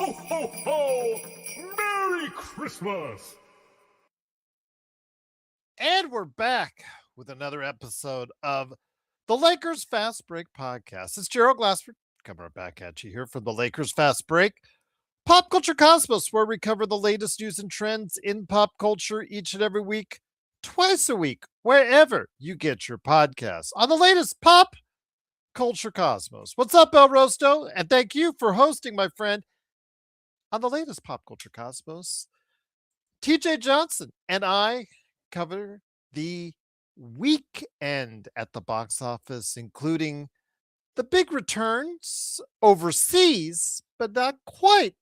Ho, ho, ho! Merry Christmas! And we're back with another episode of the Lakers Fast Break podcast. It's Gerald Glassford coming right back at you here for the Lakers Fast Break. Pop Culture Cosmos, where we cover the latest news and trends in pop culture each and every week, twice a week, wherever you get your podcasts. On the latest Pop Culture Cosmos. What's up, El Rosto? And thank you for hosting, my friend, on the latest Pop Culture Cosmos. TJ Johnson and I cover the weekend at the box office, including the big returns overseas, but not quite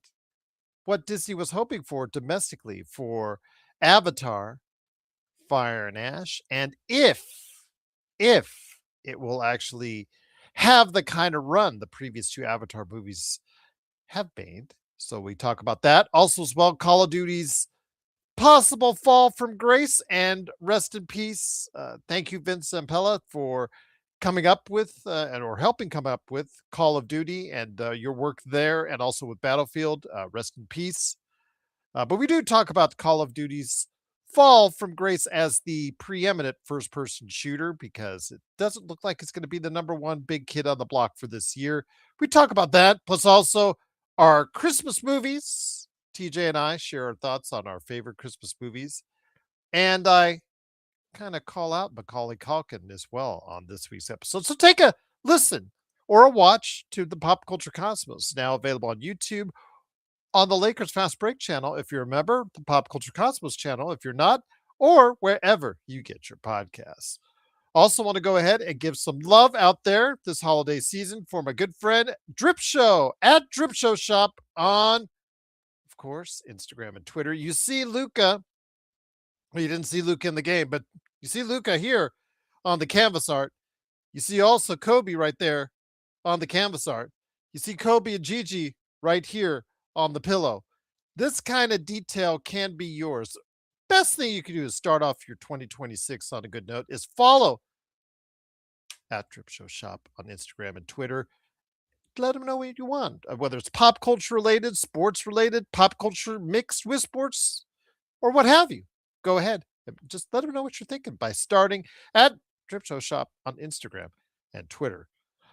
what Disney was hoping for domestically for Avatar, Fire and Ash, and if it will actually have the kind of run the previous two Avatar movies have made. So we talk about that. Also, as well, Call of Duty's possible fall from grace and rest in peace. Thank you, Vince Zampella, for coming up with or helping come up with Call of Duty and your work there, and also with Battlefield. Rest in peace. But we do talk about Call of Duty's fall from grace as the preeminent first person shooter because it doesn't look like it's going to be the number one big kid on the block for this year. We talk about that, plus also our Christmas movies. TJ and I share our thoughts on our favorite Christmas movies. And I kind of call out Macaulay Culkin as well on this week's episode. So take a listen or a watch to the Pop Culture Cosmos, now available on YouTube, on the Lakers Fast Break channel if you're a member, the Pop Culture Cosmos channel if you're not, or wherever you get your podcasts. Also, want to go ahead and give some love out there this holiday season for my good friend Drip Show at Drip Show Shop on, of course, Instagram and Twitter. You see Luca. Well, you didn't see Luca in the game, but you see Luca here on the canvas art. You see also Kobe right there on the canvas art. You see Kobe and Gigi right here on the pillow. This kind of detail can be yours. Best thing you can do is start off your 2026 on a good note is follow at Trip Show Shop on Instagram and Twitter. Let them know what you want, whether it's pop culture related, sports related, pop culture mixed with sports, or what have you. Go ahead. Just let them know what you're thinking by starting at Trip Show Shop on Instagram and Twitter.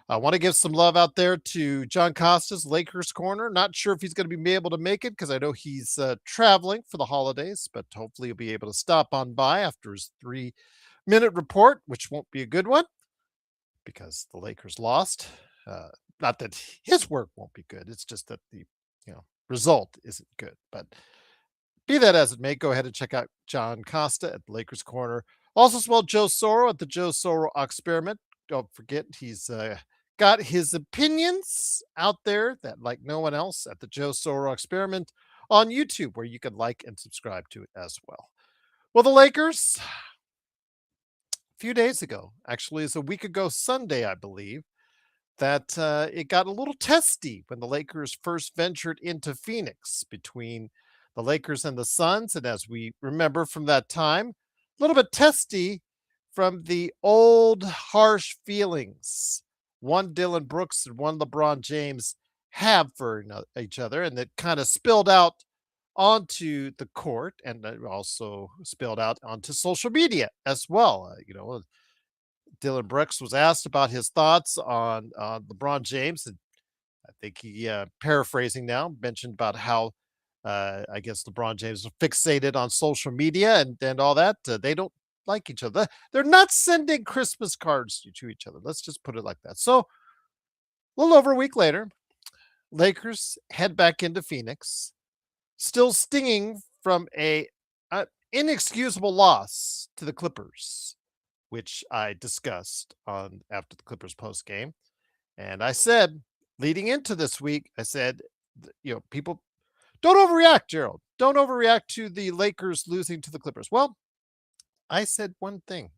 I want to give some love out there to John Costa's Lakers Corner. Not sure if he's going to be able to make it because I know he's traveling for the holidays, but hopefully he'll be able to stop on by after his 3-minute report, which won't be a good one because the Lakers lost. Not that his work won't be good. It's just that the result isn't good. But be that as it may, go ahead and check out John Costa at the Lakers Corner. Also, as well, Joe Soro at the Joe Soro Experiment. Don't forget, he's got his opinions out there that like no one else at the Joe Soro Experiment on YouTube, where you can like and subscribe to it as well. Well, the Lakers, a few days ago, actually, is a week ago Sunday, I believe, that it got a little testy when the Lakers first ventured into Phoenix between the Lakers and the Suns. And as we remember from that time, a little bit testy from the old harsh feelings one Dylan Brooks and one LeBron James have for each other. And that kind of spilled out onto the court and also spilled out onto social media as well. Dylan Brooks was asked about his thoughts on LeBron James, and I think he, paraphrasing now, mentioned about how I guess LeBron James was fixated on social media and all that. They don't like each other. They're not sending Christmas cards to each other. Let's just put it like that. So a little over a week later, Lakers head back into Phoenix, still stinging from a inexcusable loss to the Clippers, which I discussed on after the Clippers post game. And I said, leading into this week, I said, people don't overreact, Gerald. Don't overreact to the Lakers losing to the Clippers. Well, I said one thing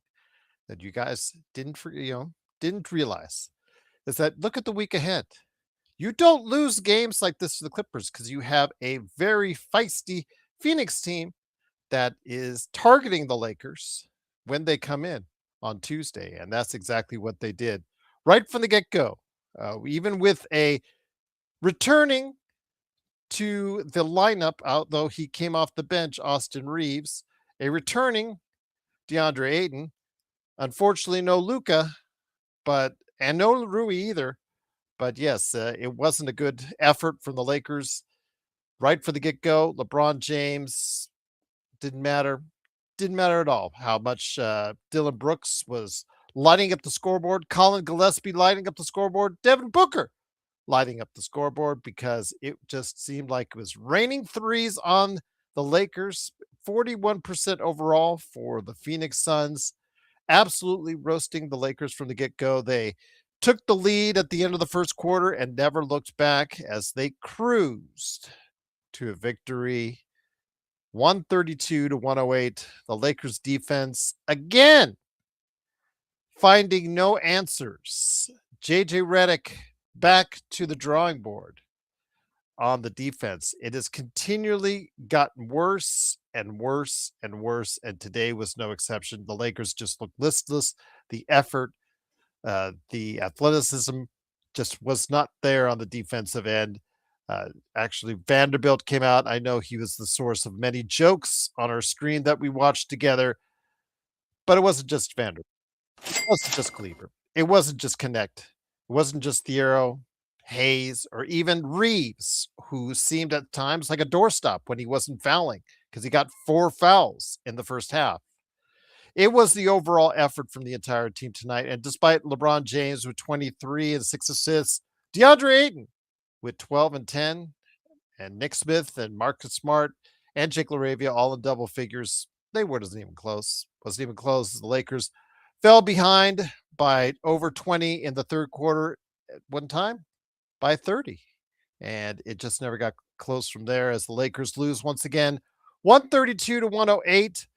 that you guys didn't realize is that look at the week ahead. You don't lose games like this to the Clippers because you have a very feisty Phoenix team that is targeting the Lakers when they come in on Tuesday. And that's exactly what they did right from the get go. Even with a returning to the lineup, although he came off the bench, Austin Reeves, a returning DeAndre Ayton. Unfortunately, no Luca, and no Rui either. But yes, it wasn't a good effort from the Lakers right for the get go. LeBron James didn't matter. Didn't matter at all how much Dylan Brooks was lighting up the scoreboard, Colin Gillespie lighting up the scoreboard, Devin Booker lighting up the scoreboard, because it just seemed like it was raining threes on the Lakers. 41% overall for the Phoenix Suns, absolutely roasting the Lakers from the get go. They took the lead at the end of the first quarter and never looked back as they cruised to a victory, 132 to 108. The Lakers defense again finding no answers. JJ Redick back to the drawing board on the defense. It has continually gotten worse and worse and worse, and today was no exception. The Lakers just looked listless. The effort, the athleticism just was not there on the defensive end. Actually, Vanderbilt came out. I know he was the source of many jokes on our screen that we watched together, but it wasn't just Vanderbilt. It wasn't just Cleaver. It wasn't just Connect. It wasn't just Thiero, Hayes, or even Reeves, who seemed at times like a doorstop when he wasn't fouling, because he got 4 fouls in the first half. It was the overall effort from the entire team tonight. And despite LeBron James with 23 and 6 assists, DeAndre Ayton with 12 and 10, and Nick Smith and Marcus Smart and Jake LaRavia all in double figures, they wasn't even close. Wasn't even close. The Lakers fell behind by over 20 in the third quarter at one time, by 30. And it just never got close from there as the Lakers lose once again, 132 to 108.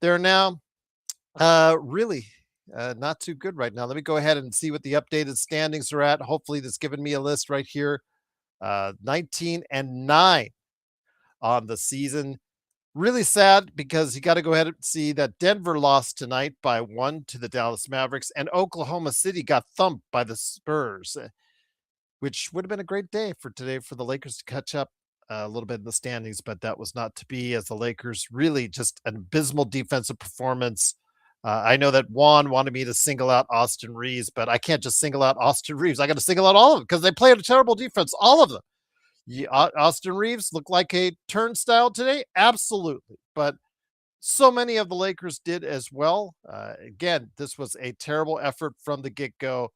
They're now really not too good right now. Let me go ahead and see what the updated standings are at. Hopefully, that's given me a list right here. 19 and 9 on the season. Really sad because you got to go ahead and see that Denver lost tonight by 1 to the Dallas Mavericks, and Oklahoma City got thumped by the Spurs, which would have been a great day for today for the Lakers to catch up a little bit in the standings, but that was not to be, as the Lakers really just an abysmal defensive performance. I know that Juan wanted me to single out Austin Reeves, but I can't just single out Austin Reeves. I got to single out all of them because they played a terrible defense, all of them. Austin Reeves looked like a turnstile today, absolutely, but so many of the Lakers did as well. Again, this was a terrible effort from the get-go,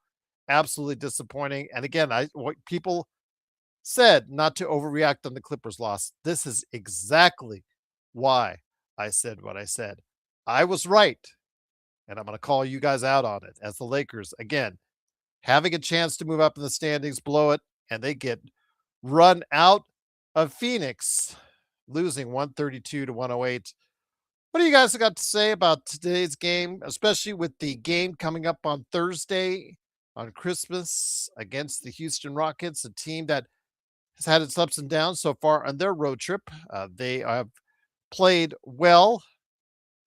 absolutely disappointing. And again, what people said not to overreact on the Clippers loss. This is exactly why I said what I said. I was right, and I'm going to call you guys out on it, as the Lakers, again, having a chance to move up in the standings, blow it, and they get run out of Phoenix, losing 132 to 108. What do you guys got to say about today's game, especially with the game coming up on Thursday on Christmas against the Houston Rockets, a team that has had its ups and downs so far on their road trip? They have played well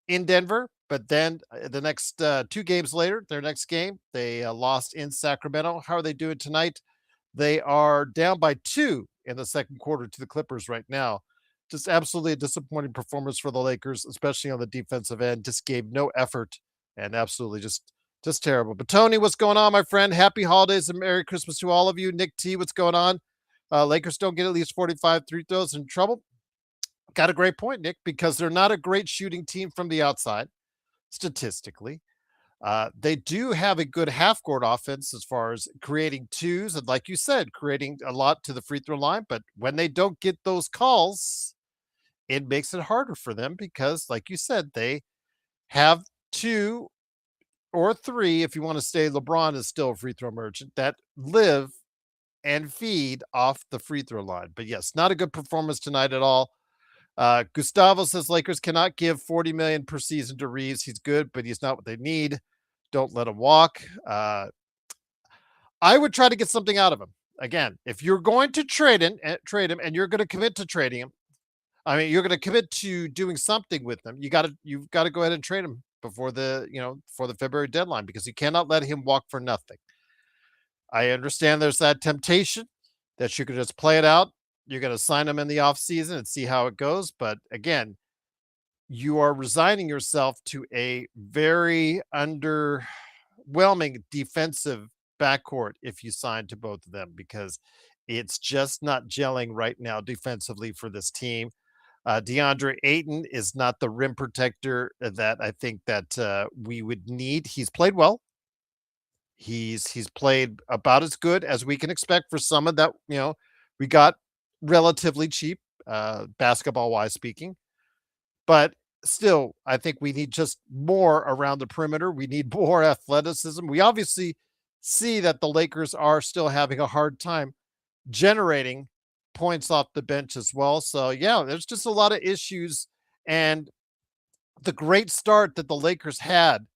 in Denver, but then the next 2 games later, their next game, they lost in Sacramento. How are they doing tonight? They are down by 2 in the second quarter to the Clippers right now. Just absolutely a disappointing performance for the Lakers, especially on the defensive end. Just gave no effort and absolutely just terrible. But Tony, what's going on, my friend? Happy holidays and Merry Christmas to all of you. Nick T, what's going on? Lakers don't get at least 45 free throws in trouble. Got a great point, Nick, because they're not a great shooting team from the outside, statistically. They do have a good half-court offense as far as creating twos, and like you said, creating a lot to the free throw line. But when they don't get those calls, it makes it harder for them because, like you said, they have 2 or 3, if you want to say LeBron is still a free throw merchant, that live and feed off the free throw line. But yes, not a good performance tonight at all. Gustavo says Lakers cannot give 40 million per season to Reeves. He's good, but he's not what they need. Don't let him walk. I would try to get something out of him. Again, if you're going to trade him and you're going to commit to trading him, I mean, you're going to commit to doing something with him. You've got to go ahead and trade him before for the February deadline, because you cannot let him walk for nothing. I understand there's that temptation that you could just play it out You're going to sign him in the offseason and see how it goes. But again, you are resigning yourself to a very underwhelming defensive backcourt if you sign to both of them, because it's just not gelling right now defensively for this team. DeAndre Ayton is not the rim protector that I think that we would need. He's played well. He's played about as good as we can expect for someone that we got relatively cheap, basketball wise speaking. But still, I think we need just more around the perimeter. We need more athleticism. We obviously see that the Lakers are still having a hard time generating points off the bench as well. So, yeah, there's just a lot of issues. And the great start that the Lakers had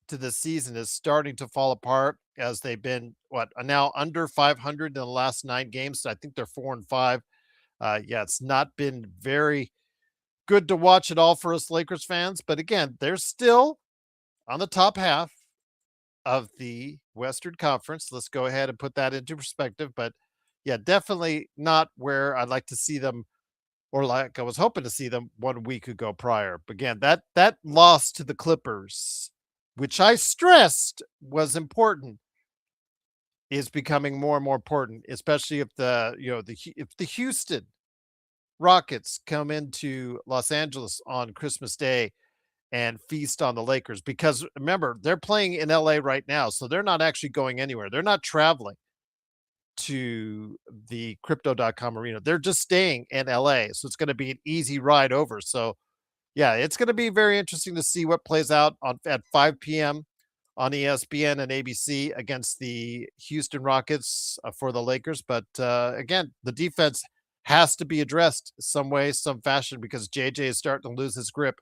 to the season is starting to fall apart as they've been now under 500 in the last 9 games. I think they're 4-5. Yeah, it's not been very good to watch it all for us Lakers fans. But again, they're still on the top half of the Western Conference. Let's go ahead and put that into perspective. But yeah, definitely not where I'd like to see them, or like I was hoping to see them 1 week ago prior. But again, that loss to the Clippers, which I stressed was important, is becoming more and more important, especially if if the Houston Rockets come into Los Angeles on Christmas Day and feast on the Lakers. Because remember, they're playing in LA right now, so they're not actually going anywhere. They're not traveling to the crypto.com arena. They're just staying in LA. So it's going to be an easy ride over. So yeah, it's going to be very interesting to see what plays out at 5 p.m. on ESPN and ABC against the Houston Rockets for the Lakers. But again, the defense has to be addressed some way, some fashion, because JJ is starting to lose his grip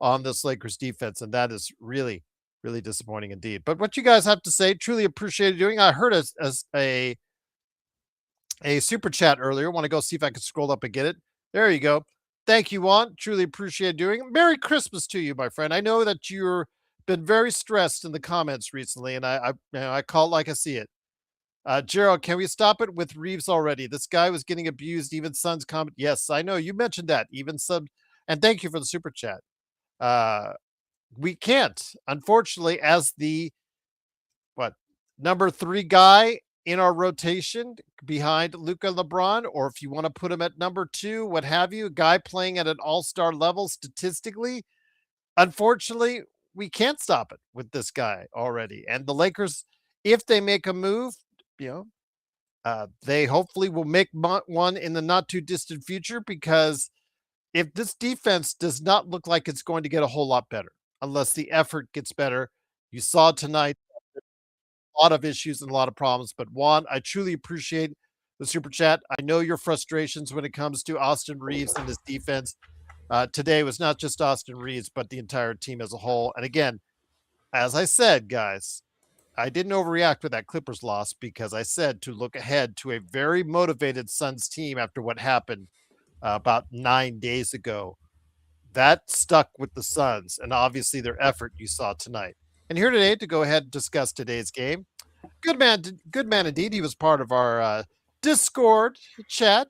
on this Lakers defense, and that is really, really disappointing indeed. But what you guys have to say, truly appreciate doing. I heard a super chat earlier. Want to go see if I can scroll up and get it. There you go. Thank you, Juan. Truly appreciate doing it. Merry Christmas to you, my friend. I know that you're been very stressed in the comments recently, and I call it like I see it. Gerald, can we stop it with Reeves already? This guy was getting abused. Even Son's comment. Yes, I know you mentioned that. Even some, and thank you for the super chat. We can't, unfortunately, as the what number 3 guy in our rotation behind Luka LeBron, or if you want to put him at number 2, what have you, a guy playing at an all-star level statistically. Unfortunately, we can't stop it with this guy already. And the Lakers, if they make a move, you know, they hopefully will make one in the not too distant future, because if this defense does not look like it's going to get a whole lot better unless the effort gets better. You saw tonight a lot of issues and a lot of problems. But Juan, I truly appreciate the super chat. I know your frustrations when it comes to Austin Reeves and his defense. Today was not just Austin Reeves, but the entire team as a whole. And again, as I said, guys, I didn't overreact with that Clippers loss, because I said to look ahead to a very motivated Suns team after what happened about 9 days ago. That stuck with the Suns, and obviously their effort you saw tonight. And here today to go ahead and discuss today's game. Good man indeed. He was part of our Discord chat.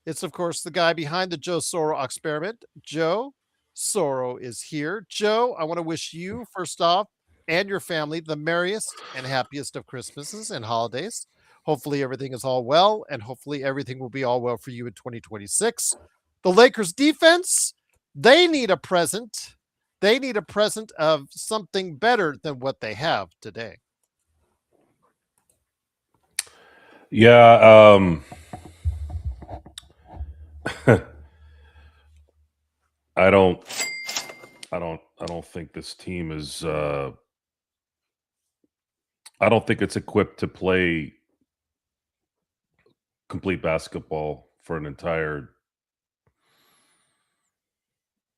It's, of course, the guy behind the Joe Soro experiment. Joe Soro is here. Joe, I want to wish you, first off, and your family the merriest and happiest of Christmases and holidays. Hopefully everything is all well, and hopefully everything will be all well for you in 2026. The Lakers defense, they need a present. They need a present of something better than what they have today. Yeah, I don't think this team is I don't think it's equipped to play complete basketball for an entire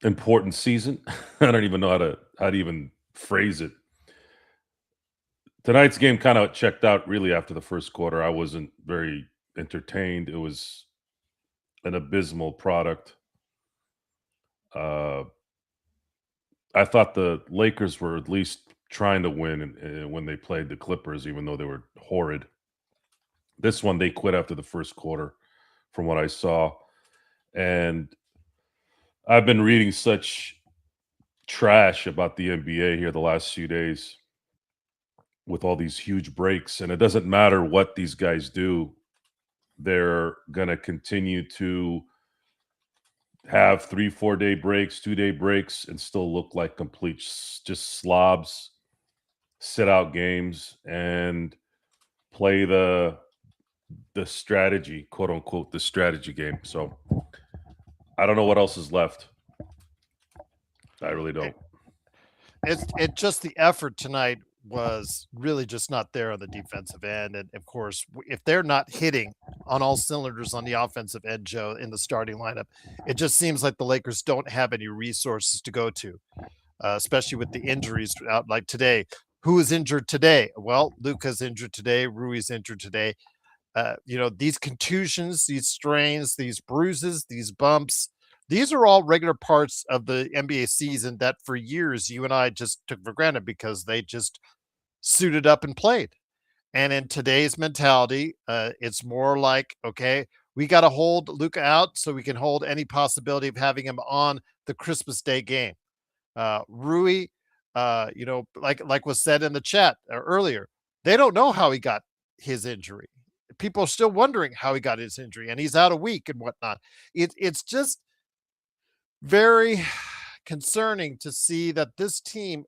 important season. I don't even know how to even phrase it. Tonight's game kind of checked out really after the first quarter. I wasn't very entertained. It was an abysmal product. I thought the Lakers were at least trying to win when they played the Clippers, even though they were horrid. This one, they quit after the first quarter from what I saw. And I've been reading such trash about the NBA here the last few days with all these huge breaks. And it doesn't matter what these guys do, they're going to continue to have 3-4 day breaks, 2 day breaks, and still look like complete just slobs, sit out games, and play the strategy, quote unquote, the strategy game. So I don't know what else is left. I really don't. It just the effort tonight was really just not there on the defensive end, and of course, if they're not hitting on all cylinders on the offensive end, Joe, in the starting lineup, it just seems like the Lakers don't have any resources to go to, especially with the injuries out like today. Who is injured today? Well, Luka's injured today. Rui's injured today. These contusions, these strains, these bruises, these bumps, these are all regular parts of the NBA season that for years you and I just took for granted because they just suited up and played. And in today's mentality, it's more like, okay, we got to hold Luka out so we can hold any possibility of having him on the Christmas Day game. Rui, like was said in the chat earlier, they don't know how he got his injury. People are still wondering how he got his injury, and he's out a week and whatnot. It's just very concerning to see that this team,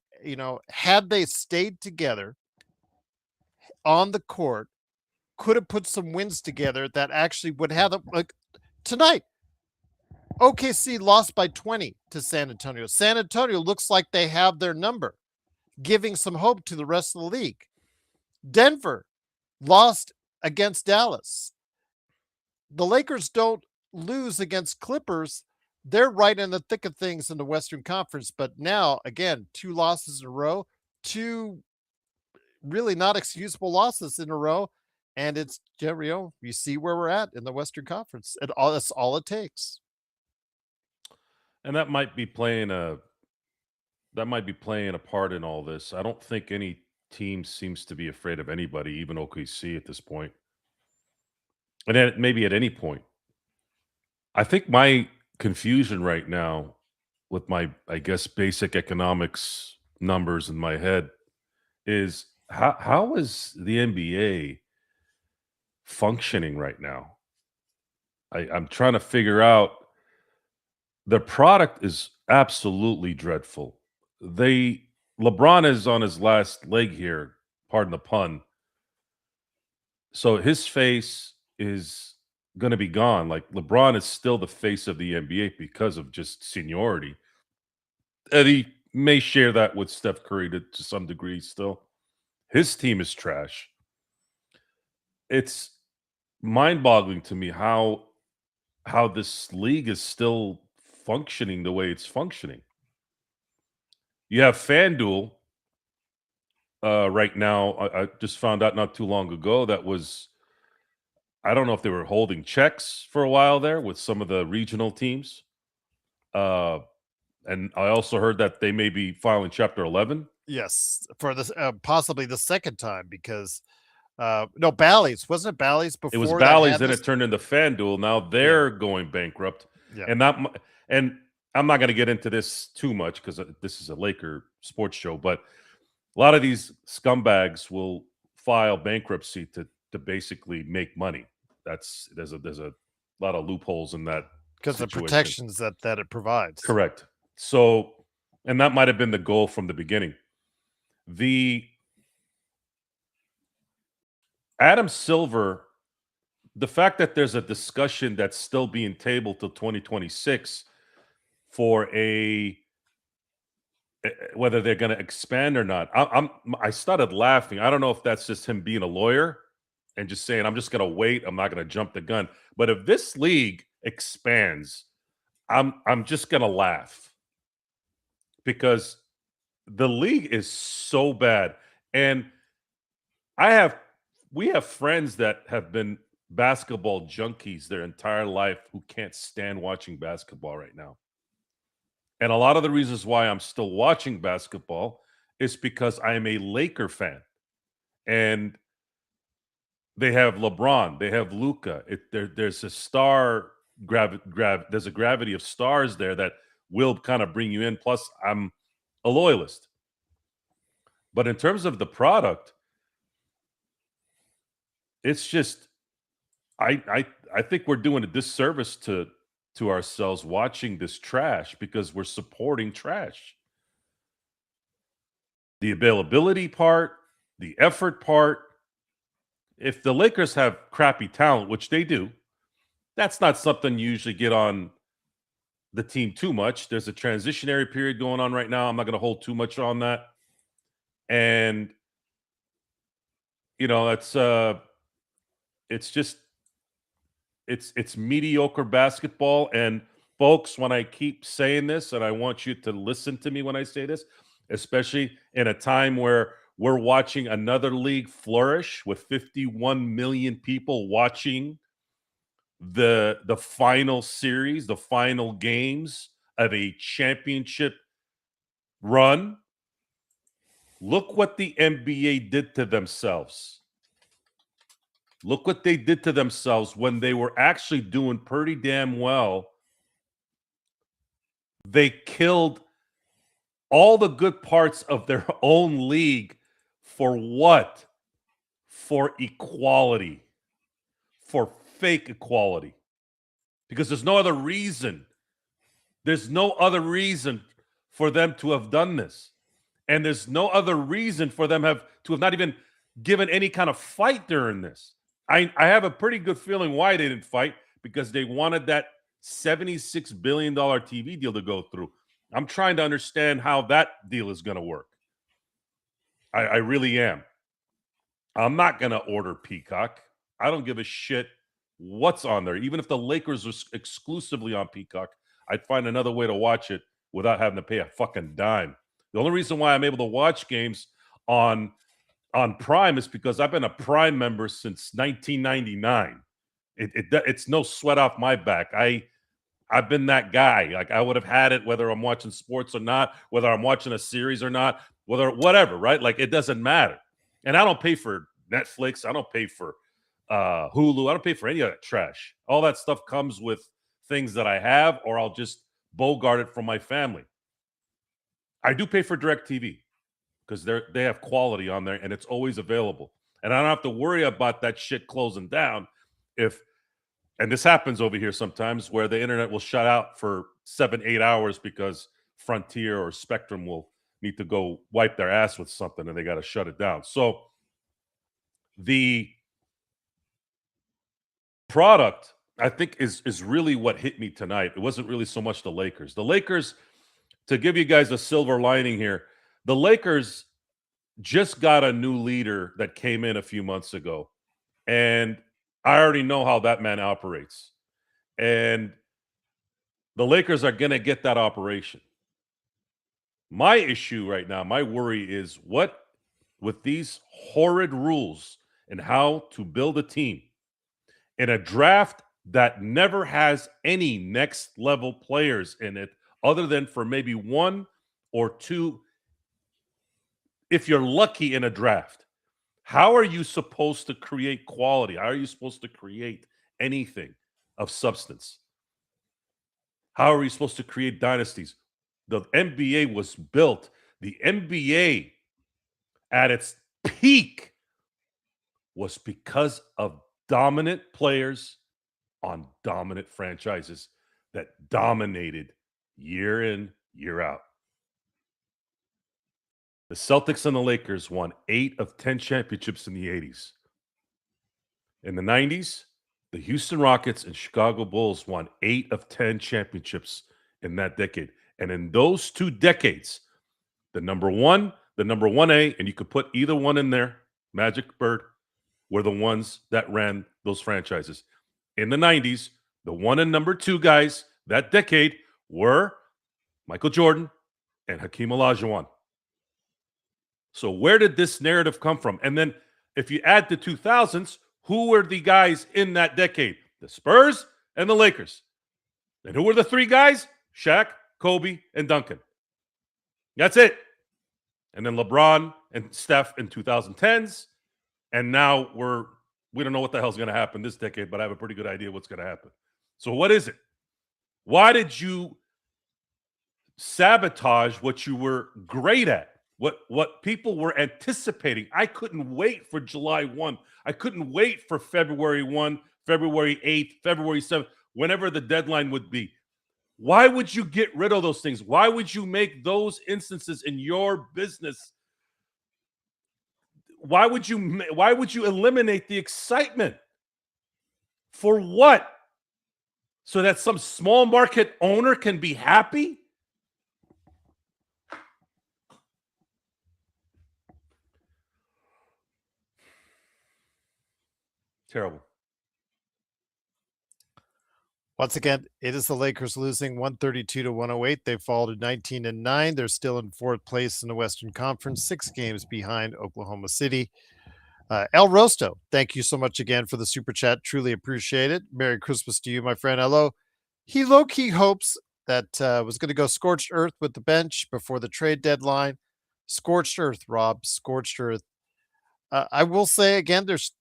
had they stayed together on the court, could have put some wins together that actually would have them like tonight. OKC lost by 20 to San Antonio. San Antonio looks like they have their number, giving some hope to the rest of the league. Denver lost against Dallas. The Lakers don't lose against Clippers. They're right in the thick of things in the Western Conference. But now, again, 2 losses in a row, 2 really not excusable losses in a row. And it's, you see where we're at in the Western Conference. That's all it takes. And that might be playing a part in all this. I don't think any team seems to be afraid of anybody, even OKC at this point. And then maybe at any point. I think my confusion right now with my, I guess, basic economics numbers in my head is how is the NBA functioning right now? I'm trying to figure out. The product is absolutely dreadful. LeBron is on his last leg here, pardon the pun. So his face is going to be gone. Like LeBron is still the face of the NBA because of just seniority. And he may share that with Steph Curry to some degree still. His team is trash. It's mind-boggling to me how this league is still functioning the way it's functioning. You have FanDuel right now. I just found out not too long ago I don't know if they were holding checks for a while there with some of the regional teams. And I also heard that they may be filing Chapter 11. Yes, for this possibly the second time because no, Bally's. Wasn't it Bally's before? It was that Bally's, had then this? it turned into FanDuel. Now they're going bankrupt. Yeah. And I'm not going to get into this too much because this is a Laker sports show, but a lot of these scumbags will file bankruptcy to basically make money. There's a lot of loopholes in that because the situation. protections that it provides. Correct. So, and that might have been the goal from the beginning. The Adam Silver, the fact that there's a discussion that's still being tabled till 2026 for whether they're going to expand or not. I started laughing. I don't know if that's just him being a lawyer and just saying, I'm just going to wait. I'm not going to jump the gun. But if this league expands, I'm just going to laugh because the league is so bad. And we have friends that have been basketball junkies their entire life who can't stand watching basketball right now. And a lot of the reasons why I'm still watching basketball is because I am a Laker fan. And They have LeBron. They have Luca. There's a star there's a gravity of stars there that will kind of bring you in. Plus, I'm a loyalist. But in terms of the product, it's just I think we're doing a disservice to ourselves watching this trash because we're supporting trash. The availability part, the effort part. If the Lakers have crappy talent, which they do, that's not something you usually get on the team too much. There's a transitionary period going on right now. I'm not going to hold too much on that. And it's just it's mediocre basketball. And folks, when I keep saying this, and I want you to listen to me when I say this, especially in a time where we're watching another league flourish with 51 million people watching the final series, the final games of a championship run. Look what the NBA did to themselves. Look what they did to themselves when they were actually doing pretty damn well. They killed all the good parts of their own league for what? For equality. For fake equality. Because there's no other reason. There's no other reason for them to have done this. And there's no other reason for them to have not even given any kind of fight during this. I have a pretty good feeling why they didn't fight, because they wanted that $76 billion TV deal to go through. I'm trying to understand how that deal is going to work. I really am. I'm not going to order Peacock. I don't give a shit what's on there. Even if the Lakers was exclusively on Peacock, I'd find another way to watch it without having to pay a fucking dime. The only reason why I'm able to watch games on Prime is because I've been a Prime member since 1999. It's no sweat off my back. I've been that guy. Like, I would have had it whether I'm watching sports or not, whether I'm watching a series or not, whatever, right? Like, it doesn't matter. And I don't pay for Netflix. I don't pay for Hulu. I don't pay for any of that trash. All that stuff comes with things that I have, or I'll just bogart it from my family. I do pay for DirecTV because they have quality on there and it's always available. And I don't have to worry about that shit closing down and this happens over here sometimes, where the internet will shut out for 7-8 hours because Frontier or Spectrum will need to go wipe their ass with something and they got to shut it down. So the product, I think, is really what hit me tonight. It wasn't really so much the Lakers. The Lakers, to give you guys a silver lining here, the Lakers just got a new leader that came in a few months ago. And I already know how that man operates. And the Lakers are going to get that operation. My issue right now, my worry is what, with these horrid rules and how to build a team in a draft that never has any next level players in it, other than for maybe one or two, if you're lucky in a draft. How are you supposed to create quality? How are you supposed to create anything of substance? How are you supposed to create dynasties? The NBA was built. The NBA at its peak was because of dominant players on dominant franchises that dominated year in, year out. The Celtics and the Lakers won 8 of 10 championships in the 80s. In the 90s, the Houston Rockets and Chicago Bulls won 8 of 10 championships in that decade. And in those 2 decades, the number 1A, and you could put either one in there, Magic, Bird, were the ones that ran those franchises. In the 90s, the 1 and number 2 guys that decade were Michael Jordan and Hakeem Olajuwon. So where did this narrative come from? And then if you add the 2000s, who were the guys in that decade? The Spurs and the Lakers. And who were the 3 guys? Shaq, Kobe, and Duncan. That's it. And then LeBron and Steph in 2010s. And now we're we don't know what the hell's going to happen this decade, but I have a pretty good idea what's going to happen. So what is it? Why did you sabotage what you were great at? What people were anticipating? I couldn't wait for July 1. I couldn't wait for February 1, February 8th, February 7th, whenever the deadline would be. Why would you get rid of those things? Why would you make those instances in your business? Why would you eliminate the excitement? For what? So that some small market owner can be happy? Terrible. Once again, it is the Lakers losing 132-108. They fall to 19-9. They're still in fourth place in the Western Conference, 6 games behind Oklahoma City. El Rosto, thank you so much again for the super chat. Truly appreciate it. Merry Christmas to you, my friend. Hello. He low-key hopes that was going to go scorched earth with the bench before the trade deadline. Scorched earth, Rob. Scorched earth. I will say again, there's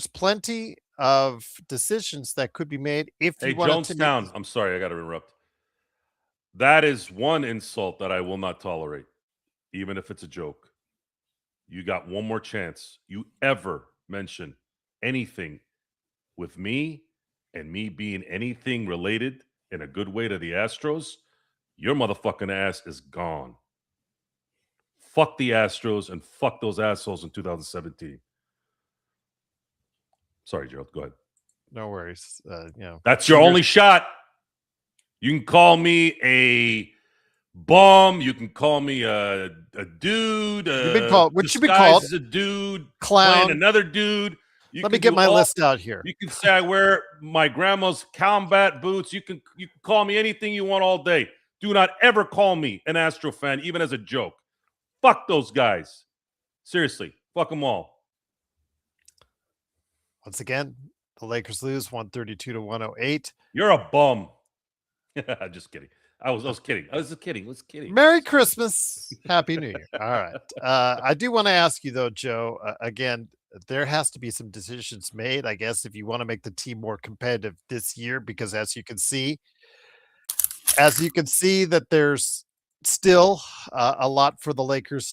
plenty of decisions that could be made if you wanted to make. Jonestown, I'm sorry, I got to interrupt. That is one insult that I will not tolerate, even if it's a joke. You got one more chance. You ever mention anything with me and me being anything related in a good way to the Astros, your motherfucking ass is gone. Fuck the Astros and fuck those assholes in 2017. Sorry, Gerald. Go ahead. No worries. That's your only shot. You can call me a bum. You can call me a dude. You've been called. What you been called? As a dude. Clown. Playing another dude. Let me get my list out here. You can say I wear my grandma's combat boots. You can call me anything you want all day. Do not ever call me an Astro fan, even as a joke. Fuck those guys. Seriously. Fuck them all. Once again, the Lakers lose 132-108. You're a bum. Just kidding. I was kidding. I was kidding. Merry Christmas. Happy New Year. All right. I do want to ask you, though, Joe, again, there has to be some decisions made, I guess, if you want to make the team more competitive this year, because as you can see that there's still a lot for the Lakers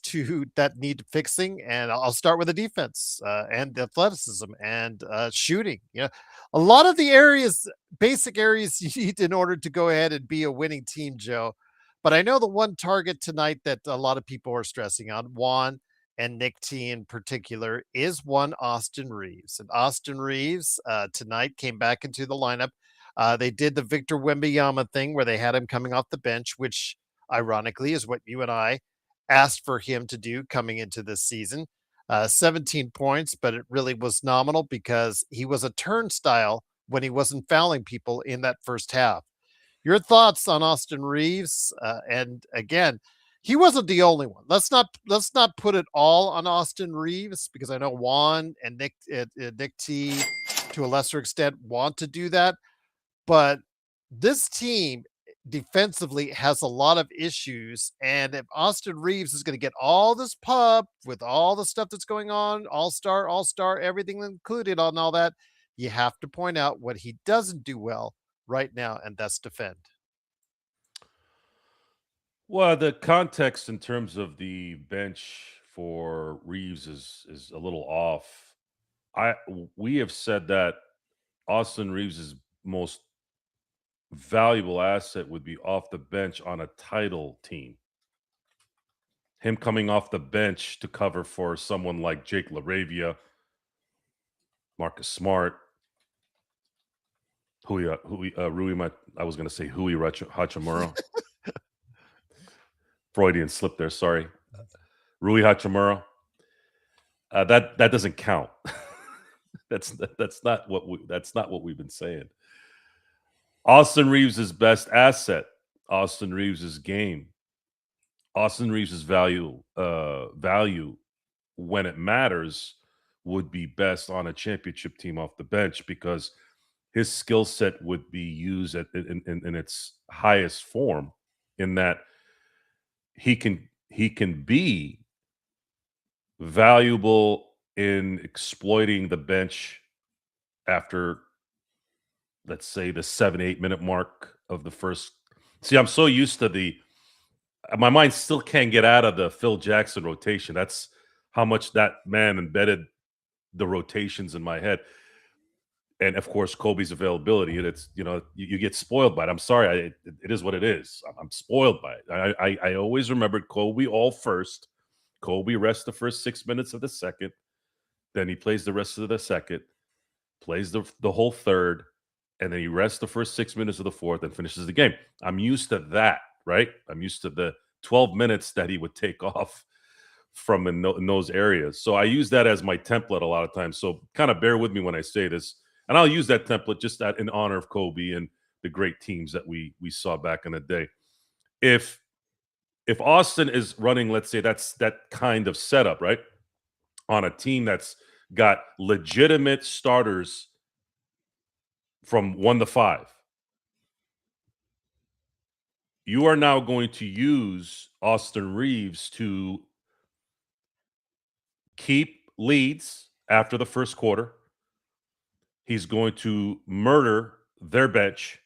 that need fixing. And I'll start with the defense and the athleticism and shooting. A lot of the basic areas you need in order to go ahead and be a winning team, Joe. But I know the one target tonight that a lot of people are stressing on, Juan and Nick T in particular, is one Austin Reeves. And Austin Reeves tonight came back into the lineup. They did the Victor Wembanyama thing where they had him coming off the bench, which ironically is what you and I asked for him to do coming into this season. 17 points, but it really was nominal because he was a turnstile when he wasn't fouling people in that first half. Your thoughts on Austin Reeves? And again, he wasn't the only one. Let's not put it all on Austin Reeves, because I know Juan and Nick T to a lesser extent want to do that, but this team defensively has a lot of issues. And if Austin Reeves is going to get all this pub with all the stuff that's going on, all-star, everything included on all that, you have to point out what he doesn't do well right now, and that's defend. Well, the context in terms of the bench for Reeves is a little off. We have said that Austin Reeves' most valuable asset would be off the bench on a title team. Him coming off the bench to cover for someone like Jake LaRavia, Marcus Smart, I was going to say Hui Hachimura. Freudian slip there, sorry. Rui Hachimura. That doesn't count. that's not what we've been saying. Austin Reeves' best asset, Austin Reeves' game, Austin Reeves' value when it matters would be best on a championship team off the bench, because his skill set would be used in its highest form, in that he can be valuable in exploiting the bench after, let's say, the 7-8 minute mark of the first. See, I'm so used to my mind still can't get out of the Phil Jackson rotation. That's how much that man embedded the rotations in my head. And of course, Kobe's availability. And it's, you get spoiled by it. I'm sorry. It is what it is. I'm spoiled by it. I always remembered Kobe all first. Kobe rests the first 6 minutes of the second. Then he plays the rest of the second, plays the whole third, and then he rests the first 6 minutes of the fourth and finishes the game. I'm used to that, right? I'm used to the 12 minutes that he would take off from in those areas. So I use that as my template a lot of times. So kind of bear with me when I say this. And I'll use that template just in honor of Kobe and the great teams that we saw back in the day. If Austin is running, let's say that's that kind of setup, right? On a team that's got legitimate starters from 1 to 5. You are now going to use Austin Reeves to keep leads after the first quarter. He's going to murder their bench.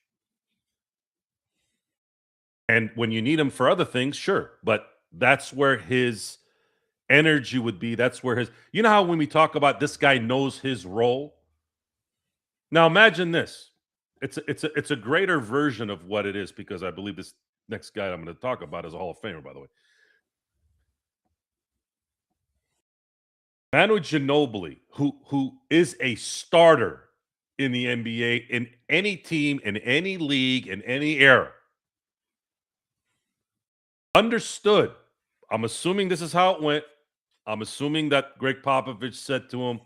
And when you need him for other things, sure. But that's where his energy would be. That's where you know how when we talk about this guy knows his role? Now imagine this. It's a greater version of what it is, because I believe this next guy I'm going to talk about is a Hall of Famer, by the way. Manu Ginobili, who is a starter in the NBA, in any team, in any league, in any era, understood. I'm assuming this is how it went. I'm assuming that Greg Popovich said to him,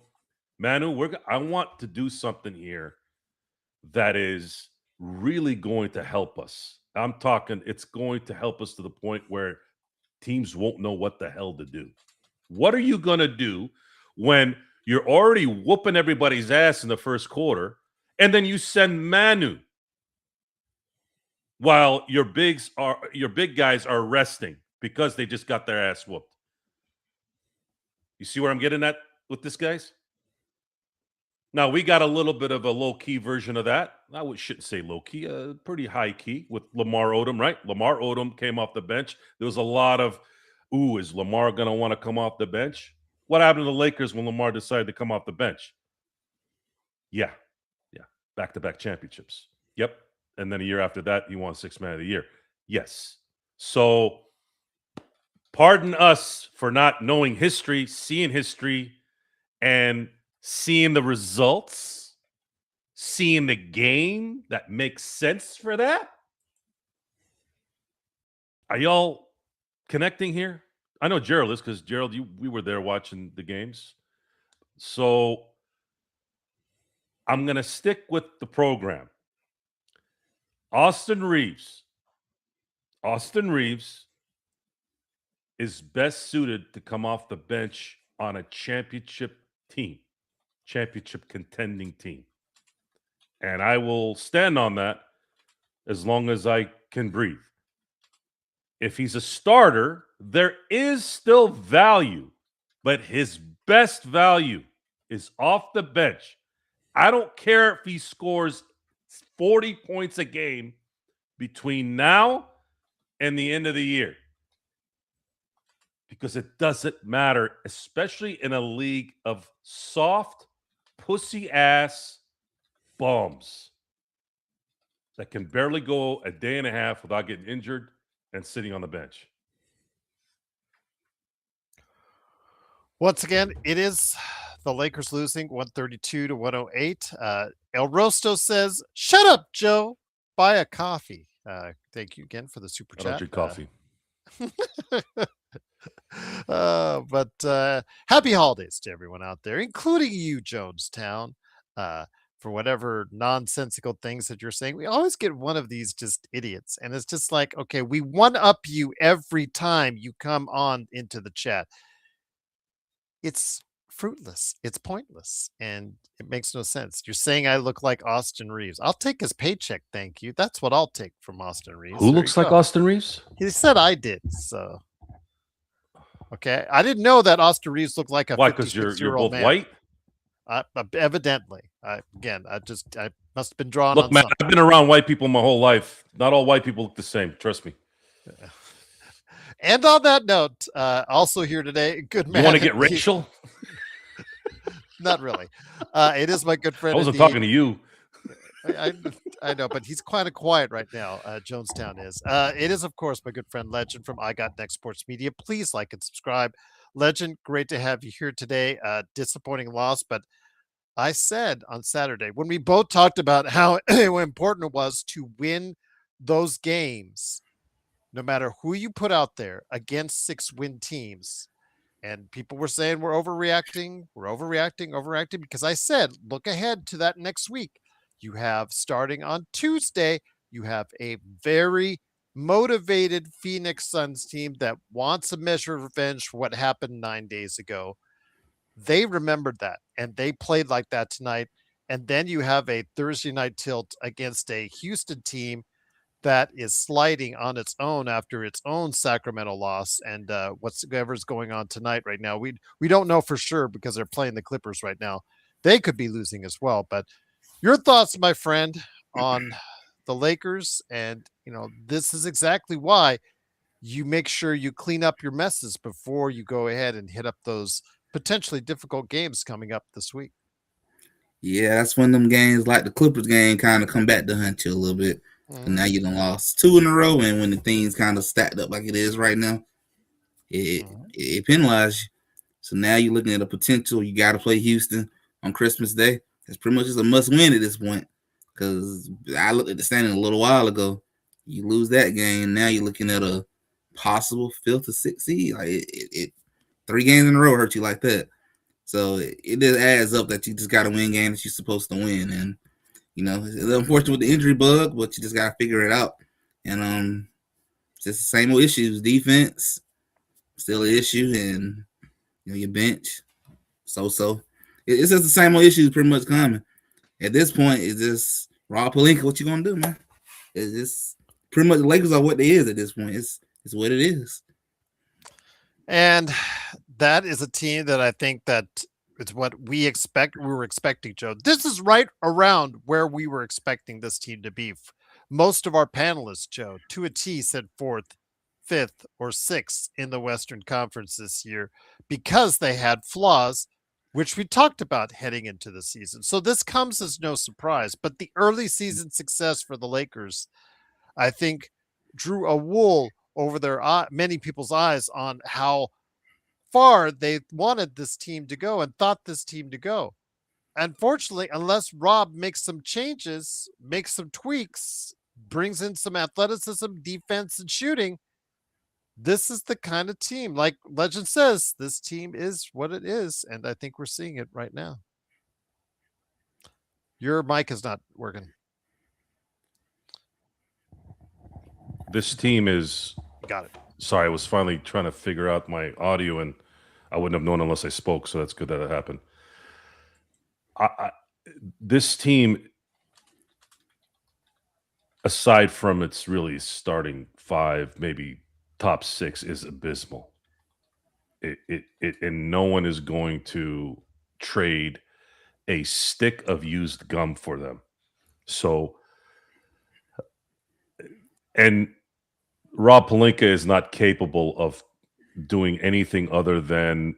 Manu, I want to do something here that is really going to help us. I'm talking, it's going to help us to the point where teams won't know what the hell to do. What are you going to do when you're already whooping everybody's ass in the first quarter, and then you send Manu while your big guys are resting because they just got their ass whooped? You see where I'm getting at with this, guys? Now, we got a little bit of a low-key version of that. I shouldn't say low-key, pretty high-key with Lamar Odom, right? Lamar Odom came off the bench. There was a lot of, is Lamar going to want to come off the bench? What happened to the Lakers when Lamar decided to come off the bench? Yeah. Back-to-back championships. Yep. And then a year after that, he won Sixth Man of the Year. Yes. So, pardon us for not knowing history, seeing history, and seeing the results, seeing the game that makes sense for that. Are y'all connecting here? I know Gerald is, because Gerald, we were there watching the games. So I'm going to stick with the program. Austin Reeves is best suited to come off the bench on a championship contending team. And I will stand on that as long as I can breathe. If he's a starter, there is still value, but his best value is off the bench. I don't care if he scores 40 points a game between now and the end of the year, because it doesn't matter, especially in a league of soft, pussy-ass bums that can barely go a day and a half without getting injured and sitting on the bench. Once again, it is the Lakers losing 132-108. El Rosto says, "Shut up, Joe. Buy a coffee." Thank you again for the super chat. I don't drink coffee. But happy holidays to everyone out there, including you, Jonestown. For whatever nonsensical things that you're saying, we always get one of these just idiots, and it's just like, okay, we one up you every time you come on into the chat. It's fruitless, it's pointless, and it makes no sense. You're saying I look like Austin Reeves. I'll take his paycheck, thank you. That's what I'll take from Austin Reeves. Who looks like Austin Reeves? He said I did, so Okay, I didn't know that Austin Reeves looked like a Why? Because you're 56-year-old both man. white. Evidently, I must have been drawn Look, on man, something. I've been around white people my whole life. Not all white people look the same. Trust me. And on that note, also here today, good man. You want to get racial? Not really. It is my good friend. I wasn't indeed. talking to you. I know, but he's kind of quiet right now. Jonestown is. It is, of course, my good friend Legend from I Got Next Sports Media. Please like and subscribe. Legend, great to have you here today. Disappointing loss, but I said on Saturday when we both talked about how important it was to win those games, no matter who you put out there against 6-win teams. And people were saying we're overreacting, overreacting, because I said, look ahead to that next week. You have starting on Tuesday, you have a very motivated Phoenix Suns team that wants a measure of revenge for what happened 9 days ago. They remembered that and they played like that tonight. And then you have a Thursday night tilt against a Houston team that is sliding on its own after its own Sacramento loss. And whatever's going on tonight right now, we don't know for sure because they're playing the Clippers right now. They could be losing as well. But your thoughts, my friend, on the Lakers, and this is exactly why you make sure you clean up your messes before you go ahead and hit up those potentially difficult games coming up this week. Yeah, that's when them games like the Clippers game kind of come back to hunt you a little bit. And now you done lost 2 in a row, and when the things kind of stacked up like it is right now, it penalized you. So now you're looking at a potential. You got to play Houston on Christmas Day. It's pretty much just a must win at this point. Because I looked at the standing a little while ago. You lose that game, now you're looking at a possible 5th or 6th seed. Like it 3 games in a row hurt you like that. So it just adds up that you just got to win games that you're supposed to win. And it's unfortunate with the injury bug, but you just got to figure it out. And it's just the same old issues. Defense, still an issue. And, your bench, so. It's just the same old issues pretty much coming. At this point, it's just Rob Pelinka. What you going to do, man? It's just pretty much the Lakers are what they is at this point. It's what it is. And that is a team that I think that it's what we were expecting, Joe. This is right around where we were expecting this team to be. Most of our panelists, Joe, to a T, said 4th, 5th, or 6th in the Western Conference this year because they had flaws, which we talked about heading into the season. So this comes as no surprise. But the early season success for the Lakers, I think, drew a wool over many people's eyes on how far they wanted this team to go and thought this team to go. Unfortunately, unless Rob makes some changes, makes some tweaks, brings in some athleticism, defense, and shooting, this is the kind of team, like Legend says, this team is what it is. And I think we're seeing it right now. Your mic is not working. This team is... Got it. Sorry, I was finally trying to figure out my audio, and I wouldn't have known unless I spoke, so that's good that it happened. This team, aside from its really starting 5, maybe top 6, is abysmal. And no one is going to trade a stick of used gum for them. So, and Rob Pelinka is not capable of doing anything other than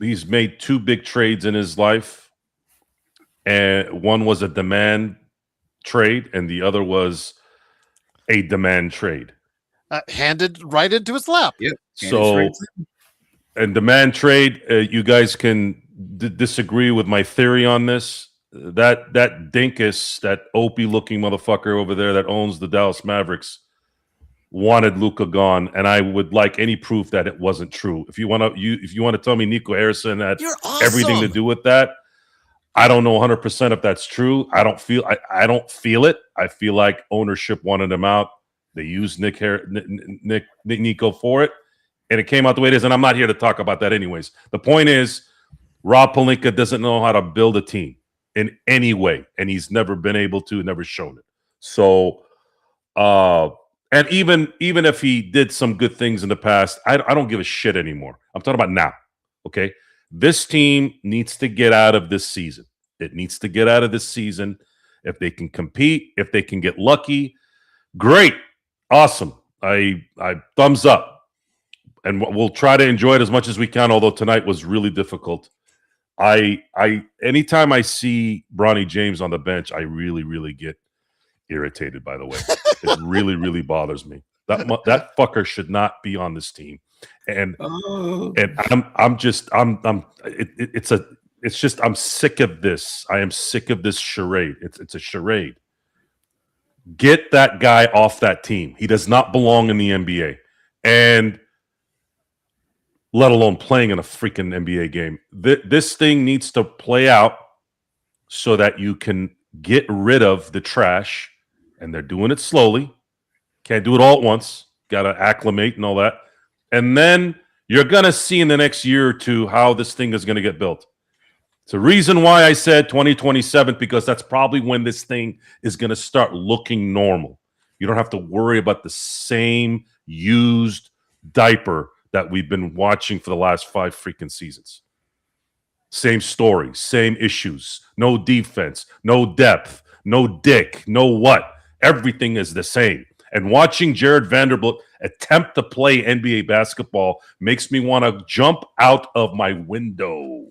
he's made 2 big trades in his life. And one was a demand trade and the other was a demand trade. Handed right into his lap. Yep. So, and demand trade, you guys can disagree with my theory on this. That dinkus, that Opie-looking motherfucker over there that owns the Dallas Mavericks, wanted Luka gone, and I would like any proof that it wasn't true. If you want to tell me Nico Harrison had everything to do with that, I don't know 100% if that's true. I don't feel it. I feel like ownership wanted him out. They used Nico for it, and it came out the way it is. And I'm not here to talk about that anyways. The point is, Rob Pelinka doesn't know how to build a team in any way, and he's never been able to, never shown it. So, And even if he did some good things in the past, I don't give a shit anymore. I'm talking about now. Okay, this team needs to get out of this season. It needs to get out of this season. If they can compete, if they can get lucky, great, awesome. I thumbs up, and we'll try to enjoy it as much as we can. Although tonight was really difficult. I anytime I see Bronny James on the bench, I really get irritated. By the way, it really bothers me. That fucker should not be on this team. And I'm sick of this. I am sick of this charade. It's a charade. Get that guy off that team. He does not belong in the NBA, and let alone playing in a freaking NBA game. This thing needs to play out so that you can get rid of the trash, and they're doing it slowly. Can't do it all at once. Got to acclimate and all that. And then you're going to see in the next year or two how this thing is going to get built. It's a reason why I said 2027, because that's probably when this thing is going to start looking normal. You don't have to worry about the same used diaper that we've been watching for the last 5 freaking seasons. Same story, same issues, no defense, no depth, no dick, no what. Everything is the same. And watching Jared Vanderbilt attempt to play NBA basketball makes me want to jump out of my window.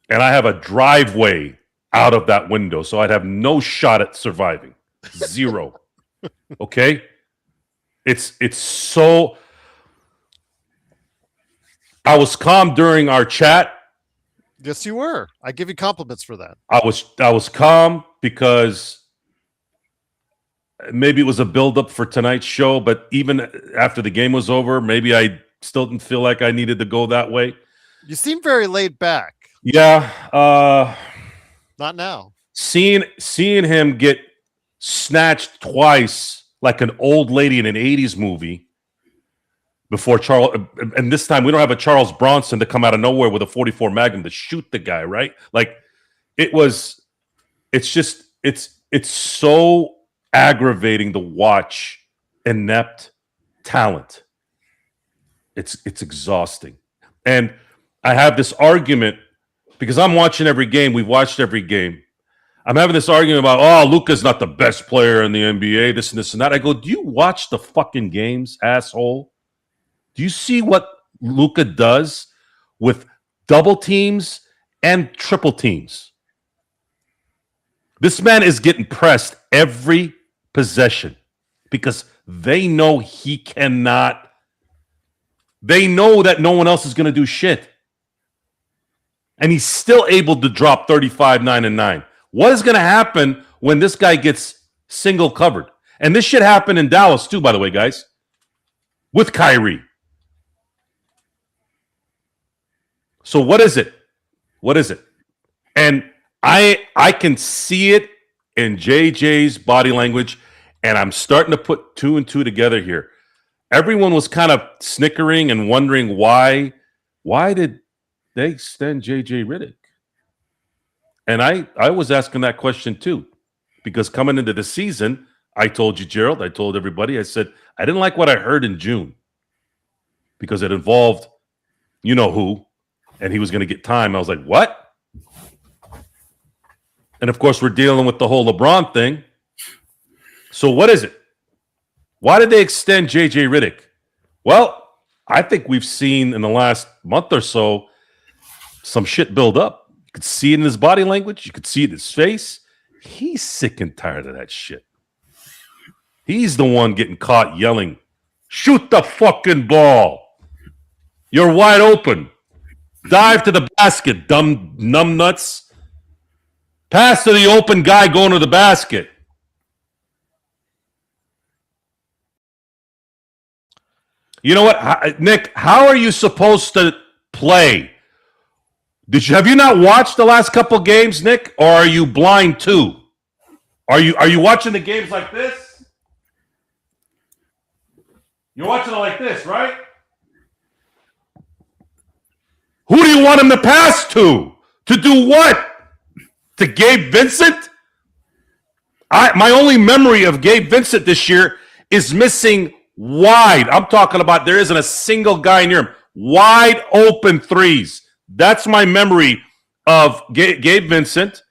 And I have a driveway out of that window, so I'd have no shot at surviving. Zero. Okay? It's so... I was calm during our chat. Yes, you were. I give you compliments for that. I was calm because maybe it was a buildup for tonight's show, but even after the game was over, maybe I still didn't feel like I needed to go that way. You seem very laid back. Yeah. Not now. Seeing him get snatched twice like an old lady in an 80s movie before Charles, and this time we don't have a Charles Bronson to come out of nowhere with a 44 Magnum to shoot the guy, right? Like it's so aggravating to watch inept talent. It's exhausting. And I have this argument because I'm watching every game. We've watched every game. I'm having this argument about, oh, Luka's not the best player in the NBA, this and this and that. I go, do you watch the fucking games, asshole? Do you see what Luka does with double teams and triple teams? This man is getting pressed every possession because they know he cannot. They know that no one else is going to do shit. And he's still able to drop 35, 9, and 9. What is going to happen when this guy gets single covered? And this shit happened in Dallas too, by the way, guys, with Kyrie. So what is it? What is it? And I can see it in JJ's body language, and I'm starting to put 2 and 2 together here. Everyone was kind of snickering and wondering why did they extend JJ Redick? And I was asking that question too, because coming into the season, I told you, Gerald, I told everybody, I said, I didn't like what I heard in June because it involved you know who, and he was going to get time. I was like, what? And of course, we're dealing with the whole LeBron thing. So what is it? Why did they extend JJ Redick? Well, I think we've seen in the last month or so some shit build up. You could see it in his body language. You could see it in his face. He's sick and tired of that shit. He's the one getting caught yelling, shoot the fucking ball. You're wide open. Dive to the basket, dumb numbnuts. Pass to the open guy going to the basket. You know what, Nick? How are you supposed to play? Have you not watched the last couple games, Nick, or are you blind too? Are you watching the games like this? You're watching it like this, right? Who do you want him to pass to? To do what? To Gabe Vincent? My only memory of Gabe Vincent this year is missing wide. I'm talking about there isn't a single guy near him. Wide open threes. That's my memory of Gabe Vincent.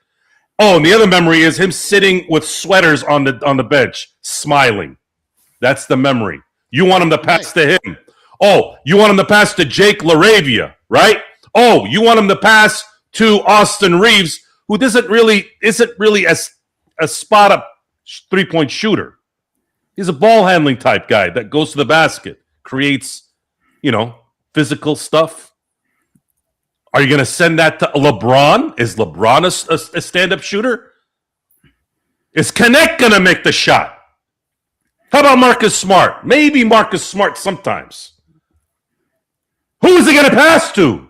Oh, and the other memory is him sitting with sweaters on the bench, smiling. That's the memory. You want him to pass to him. Oh, you want him to pass to Jake LaRavia, right? Oh, you want him to pass to Austin Reeves, who isn't really a spot-up three-point shooter. He's a ball-handling type guy that goes to the basket, creates, physical stuff. Are you going to send that to LeBron? Is LeBron a stand-up shooter? Is Connect going to make the shot? How about Marcus Smart? Maybe Marcus Smart sometimes. Who is he going to pass to?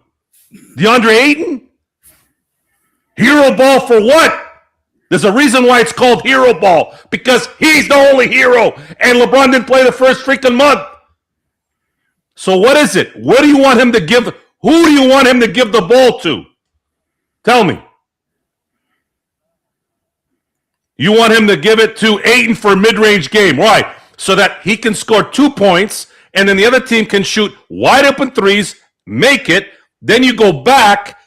DeAndre Ayton? Hero ball for what? There's a reason why it's called hero ball, because he's the only hero, and LeBron didn't play the first freaking month. So what is it? What do you want him to give? Who do you want him to give the ball to? Tell me. You want him to give it to Ayton for a mid-range game. Why? So that he can score 2 points, and then the other team can shoot wide open threes, make it. Then you go back,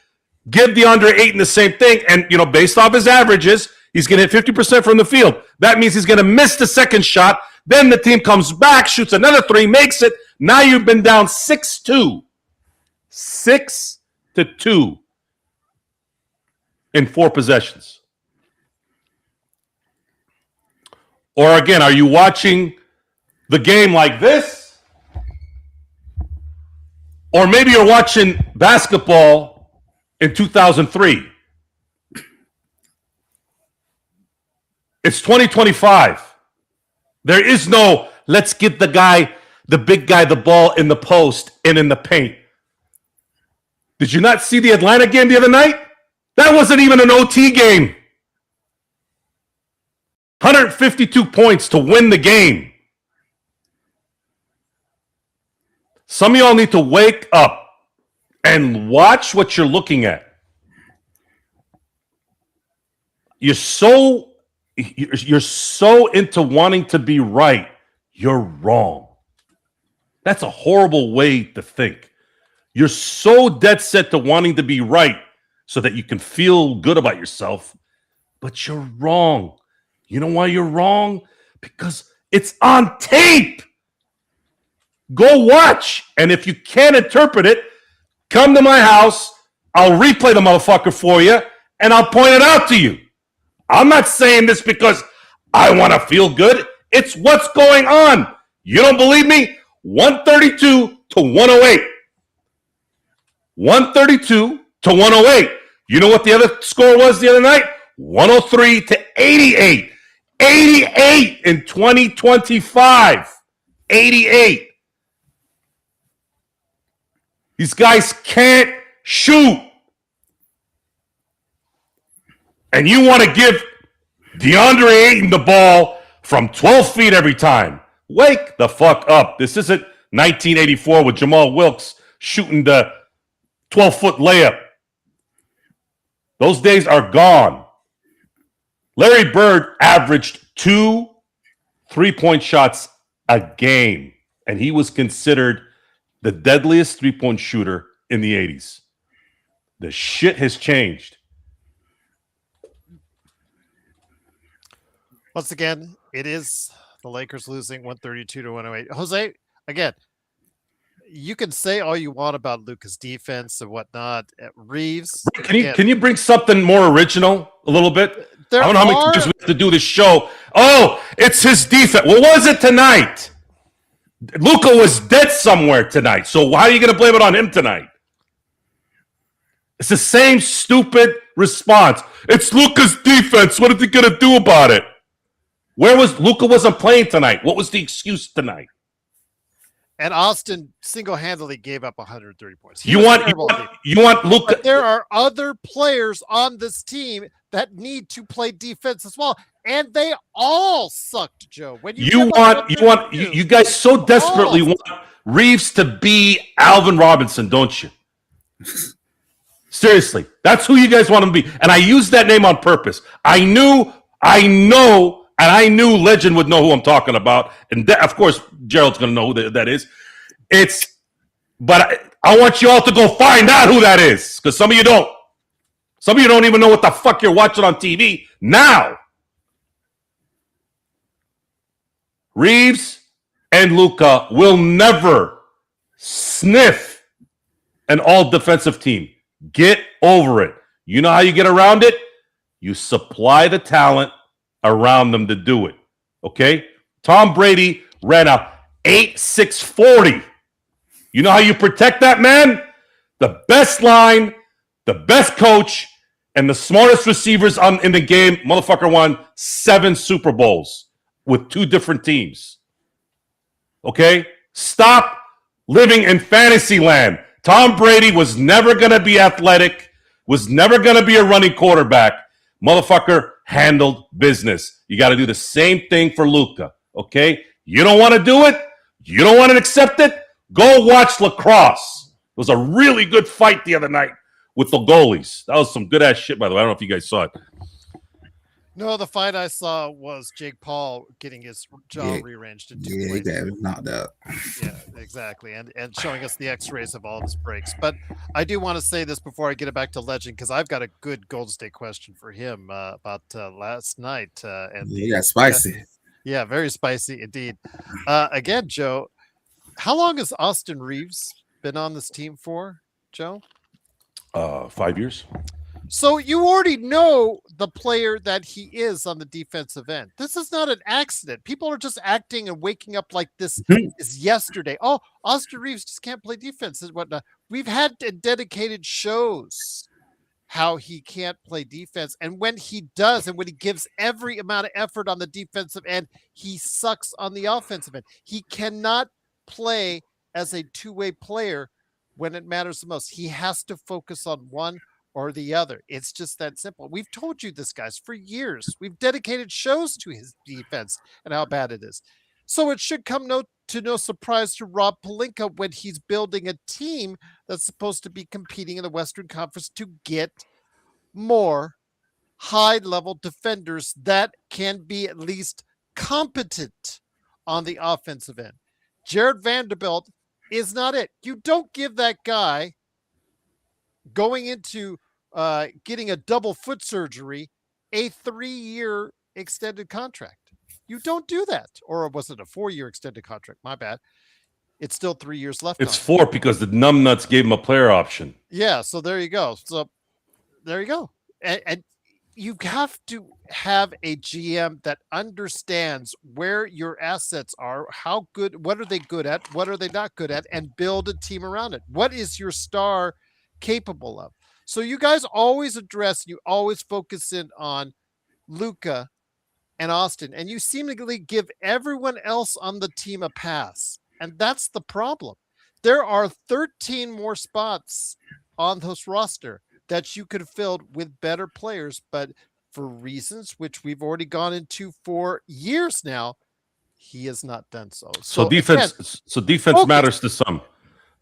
give DeAndre Ayton the same thing, and based off his averages, he's going to hit 50% from the field. That means he's going to miss the second shot. Then the team comes back, shoots another three, makes it. Now you've been down 6-2. 6-2 in 4 possessions. Or again, are you watching the game like this? Or maybe you're watching basketball in 2003. It's 2025. There is no, let's get the big guy, the ball in the post and in the paint. Did you not see the Atlanta game the other night? That wasn't even an OT game. 152 points to win the game. Some of y'all need to wake up and watch what you're looking at. You're so into wanting to be right. You're wrong. That's a horrible way to think. You're so dead set to wanting to be right so that you can feel good about yourself, but you're wrong. You know why you're wrong? Because it's on tape. Go watch. And if you can't interpret it, come to my house. I'll replay the motherfucker for you, and I'll point it out to you. I'm not saying this because I want to feel good. It's what's going on. You don't believe me? 132 to 108. 132 to 108. You know what the other score was the other night? 103 to 88. 88 in 2025. 88. These guys can't shoot. And you want to give DeAndre Ayton the ball from 12 feet every time. Wake the fuck up. This isn't 1984 with Jamal Wilkes shooting the 12-foot layup. Those days are gone. Larry Bird averaged 2 3-point shots a game, and he was considered the deadliest three-point shooter in the 80s. The shit has changed. Once again, it is the Lakers losing 132 to 108. Jose, again, you can say all you want about Luka's defense and whatnot. Reeves, can you bring something more original a little bit? I don't know how many times we have to do this show. Oh, it's his defense. What was it tonight? Luka was dead somewhere tonight. So how are you going to blame it on him tonight? It's the same stupid response. It's Luka's defense. What are they going to do about it? Where was Luka? Wasn't playing tonight. What was the excuse tonight? And Austin single-handedly gave up 130 points. You want Luka? But there are other players on this team that need to play defense as well, and they all sucked, Joe. When you guys so desperately want Reeves to be Alvin Robinson, don't you? Seriously, that's who you guys want him to be. And I used that name on purpose. I knew I know, and I knew Legend would know who I'm talking about, and that, of course, Gerald's going to know who that is. But I want you all to go find out who that is, because some of you don't. Some of you don't even know what the fuck you're watching on TV now. Reeves and Luka will never sniff an all-defensive team. Get over it. You know how you get around it? You supply the talent around them to do it. Okay? Tom Brady ran a 8.640. You know how you protect that man? The best line, the best coach, and the smartest receivers in the game. Motherfucker won 7 Super Bowls with 2 different teams. Okay? Stop living in fantasy land. Tom Brady was never going to be athletic, was never going to be a running quarterback. Motherfucker handled business. You got to do the same thing for Luka. Okay? You don't want to do it? You don't want to accept it? Go watch lacrosse. It was a really good fight the other night with the goalies. That was some good-ass shit, by the way. I don't know if you guys saw it. No, the fight I saw was Jake Paul getting his jaw rearranged in 2 places. He got knocked out. Yeah, exactly. And showing us the x-rays of all of his breaks. But I do want to say this before I get it back to Legend, because I've got a good Golden State question for him about last night. He got spicy. Yeah, very spicy indeed. Again, Joe, how long has Austin Reeves been on this team for, Joe? 5 years. So you already know the player that he is on the defensive end. This is not an accident. People are just acting and waking up like this is yesterday. Oh, Austin Reeves just can't play defense and whatnot. We've had dedicated shows how he can't play defense. And when he does, and when he gives every amount of effort on the defensive end, he sucks on the offensive end. He cannot play as a two-way player when it matters the most. He has to focus on one or the other. It's just that simple. We've told you this, guys, for years. We've dedicated shows to his defense and how bad it is. So it should come to no surprise to Rob Pelinka when he's building a team that's supposed to be competing in the Western Conference to get more high-level defenders that can be at least competent on the offensive end. Jared Vanderbilt is not it. You don't give that guy going into getting a double foot surgery a 3-year extended contract. You don't do that. Or was it a 4-year extended contract? My bad. It's still 3 years left. It's 4 because the numbnuts gave him a player option. Yeah, so there you go. So there you go. And you have to have a GM that understands where your assets are, how good, what are they good at, what are they not good at, and build a team around it. What is your star capable of? So you guys always address, you always focus in on Luka and Austin, and you seemingly give everyone else on the team a pass. And that's the problem. There are 13 more spots on this roster that you could have filled with better players, but for reasons which we've already gone into for years now, he has not done so. So defense, again, defense matters to some.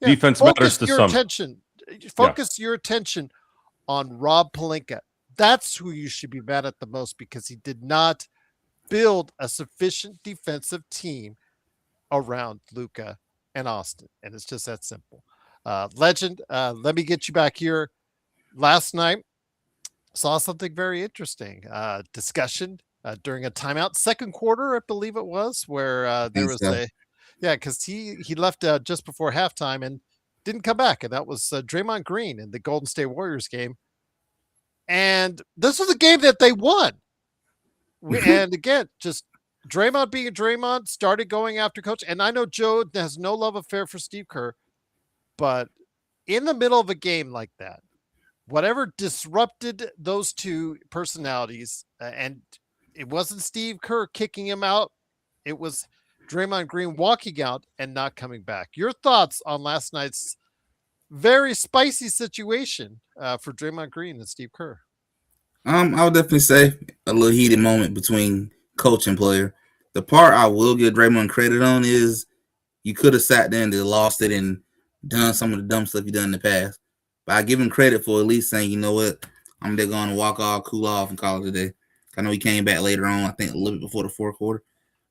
Yeah, defense matters to some. Focus your attention on Rob Pelinka. That's who you should be mad at the most, because he did not build a sufficient defensive team around Luka and Austin. And it's just that simple. Legend, let me get you back here. Last night, saw something very interesting. Discussion during a timeout, second quarter, I believe it was, where there was because he left just before halftime and didn't come back. And that was Draymond Green in the Golden State Warriors game. And this was a game that they won. And again, just Draymond being a Draymond, started going after coach. And I know Joe has no love affair for Steve Kerr, but in the middle of a game like that, whatever disrupted those two personalities, and it wasn't Steve Kerr kicking him out, it was Draymond Green walking out and not coming back. Your thoughts on last night's very spicy situation for Draymond Green and Steve Kerr? I would definitely say a little heated moment between coach and player. The part I will give Draymond credit on is you could have sat there and lost it and done some of the dumb stuff you done in the past. But I give him credit for at least saying, you know what, I'm just going to walk off, cool off, and call it a day. I know he came back later on, I think a little bit before the fourth quarter.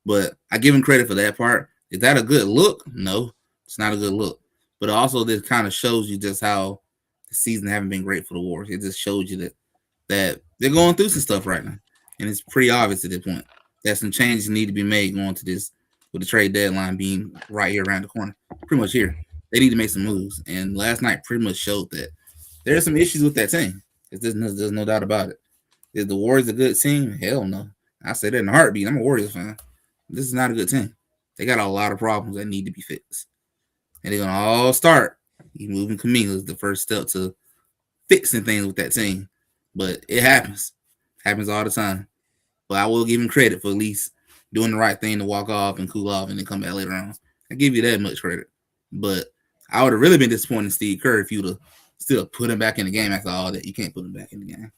But I give him credit for that part. Is that a good look? No, it's not a good look. But also this kind of shows you just how the season haven't been great for the Warriors. It just shows you that they're going through some stuff right now. And it's pretty obvious at this point that some changes need to be made going to this with the trade deadline being right here around the corner. Pretty much here. They need to make some moves. And last night pretty much showed that there are some issues with that team. There's no doubt about it. Is the Warriors a good team? Hell no. I say that in a heartbeat. I'm a Warriors fan. This is not a good team. They got a lot of problems that need to be fixed. And they're going to all start. You moving Camila is the first step to fixing things with that team. But it happens. Happens all the time. But I will give him credit for at least doing the right thing to walk off and cool off and then come back later on. I give you that much credit. But I would have really been disappointed in Steve Kerr if you'd have still put him back in the game after all that. You can't put him back in the game.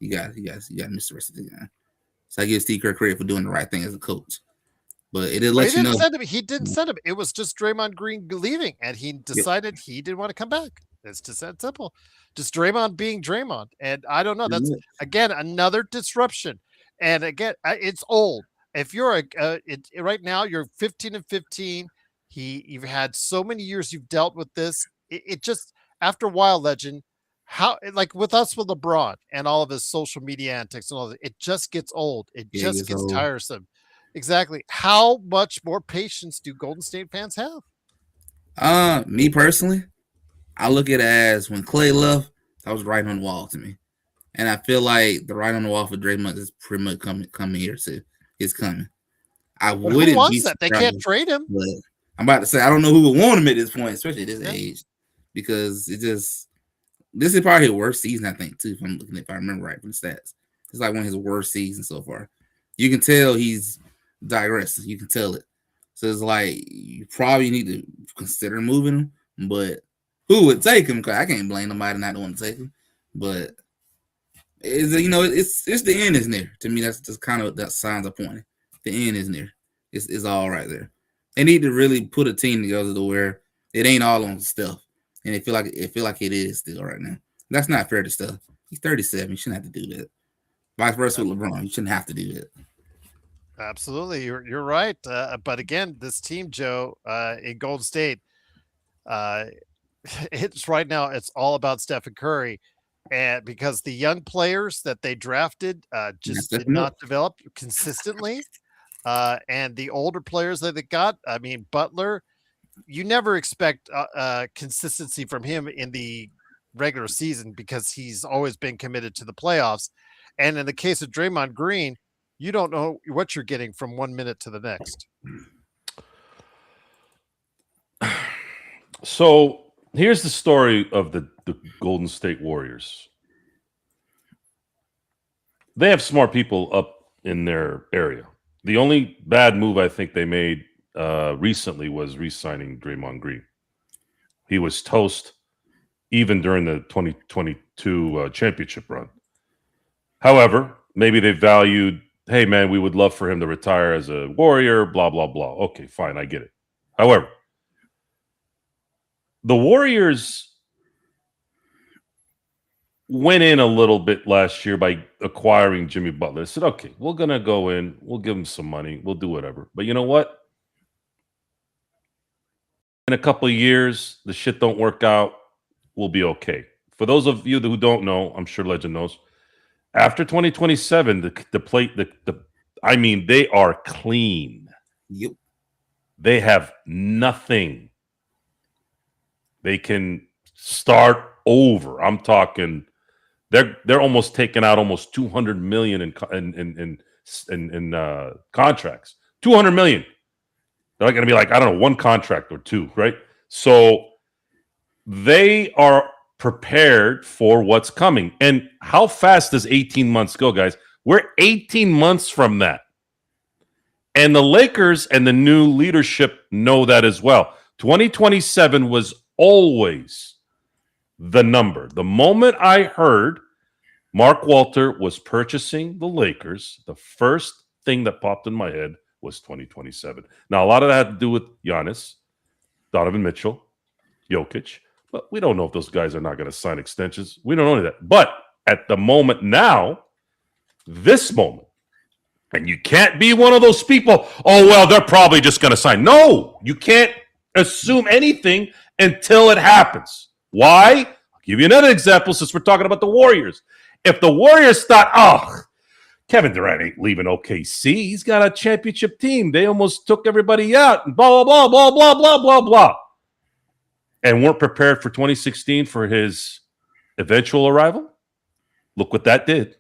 You got to miss the rest of the game. So I give Steve Kerr credit for doing the right thing as a coach. But it did let you know. He didn't send him. It was just Draymond Green leaving, and he decided he didn't want to come back. It's just that simple. Just Draymond being Draymond. And I don't know. That's, again, another disruption. And again, it's old. If you're right now, you're 15-15. You've had so many years you've dealt with this. It just, after a while, Legend, how, like with us with LeBron and all of his social media antics and all that, it just gets old. It just gets tiresome. Exactly. How much more patience do Golden State fans have? Me personally, I look at it as when Clay left, that was right on the wall to me. And I feel like the right on the wall for Draymond is pretty much coming here too. It's coming. Who wants that? They can't trade him. But I'm about to say I don't know who would want him at this point, especially at this age, because this is probably his worst season, I think, too. If I remember right from the stats, it's like one of his worst seasons so far. You can tell he's digressing. You can tell it. So it's like you probably need to consider moving him, but who would take him? Because I can't blame nobody not wanting to take him. But it's the end is near. To me, that's just kind of that signs are pointing. The end is near. It's all right there. They need to really put a team together to where it ain't all on Steph, and it feel like it is still right now. That's not fair to Steph. He's 37. You shouldn't have to do that. Vice versa with LeBron. You shouldn't have to do that. Absolutely, you're right. But again, this team, Joe, in Golden State, it's right now. It's all about Stephen Curry, and because the young players that they drafted just did not develop consistently, and the older players that they got. I mean, Butler, you never expect consistency from him in the regular season because he's always been committed to the playoffs. And in the case of Draymond Green, you don't know what you're getting from 1 minute to the next. So here's the story of the Golden State Warriors. They have smart people up in their area. The only bad move I think they made recently was re-signing Draymond Green. He was toast even during the 2022 championship run. However, maybe they valued, hey, man, we would love for him to retire as a Warrior, blah, blah, blah. Okay, fine, I get it. However, the Warriors went in a little bit last year by acquiring Jimmy Butler. They said, okay, we're going to go in. We'll give him some money. We'll do whatever. But you know what? In a couple of years, the shit don't work out. We'll be okay. For those of you who don't know, I'm sure Legend knows, after 2027, I mean, they are clean. Yep. They have nothing. They can start over. I'm talking. They're almost taking out almost $200 million in contracts. $200 million. They're not going to be like, I don't know, one contract or two, right? So they are prepared for what's coming. And how fast does 18 months go, guys? We're 18 months from that. And the Lakers and the new leadership know that as well. 2027 was always the number. The moment I heard Mark Walter was purchasing the Lakers, the first thing that popped in my head was 2027. Now, a lot of that had to do with Giannis, Donovan Mitchell, Jokic, but we don't know if those guys are not going to sign extensions. We don't know any of that. But at the moment now, this moment, And you can't be one of those people, oh, well, they're probably just going to sign. No, you can't assume anything until it happens. Why? I'll give you another example since we're talking about the Warriors. If the Warriors thought, oh, Kevin Durant ain't leaving OKC. He's got a championship team. They almost took everybody out and blah, blah, blah, blah, blah, blah, blah, blah. And weren't prepared for 2016 for his eventual arrival. Look what that did.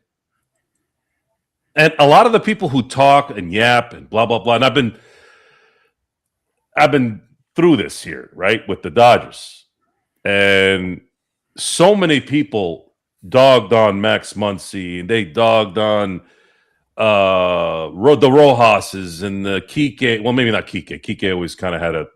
And a lot of the people who talk and yap and blah, blah, blah, and I've been through this here, right, with the Dodgers. And so many people dogged on Max Muncy, and they dogged on the Rojas's and the Kike. Well, maybe not Kike. Kike always kind of had a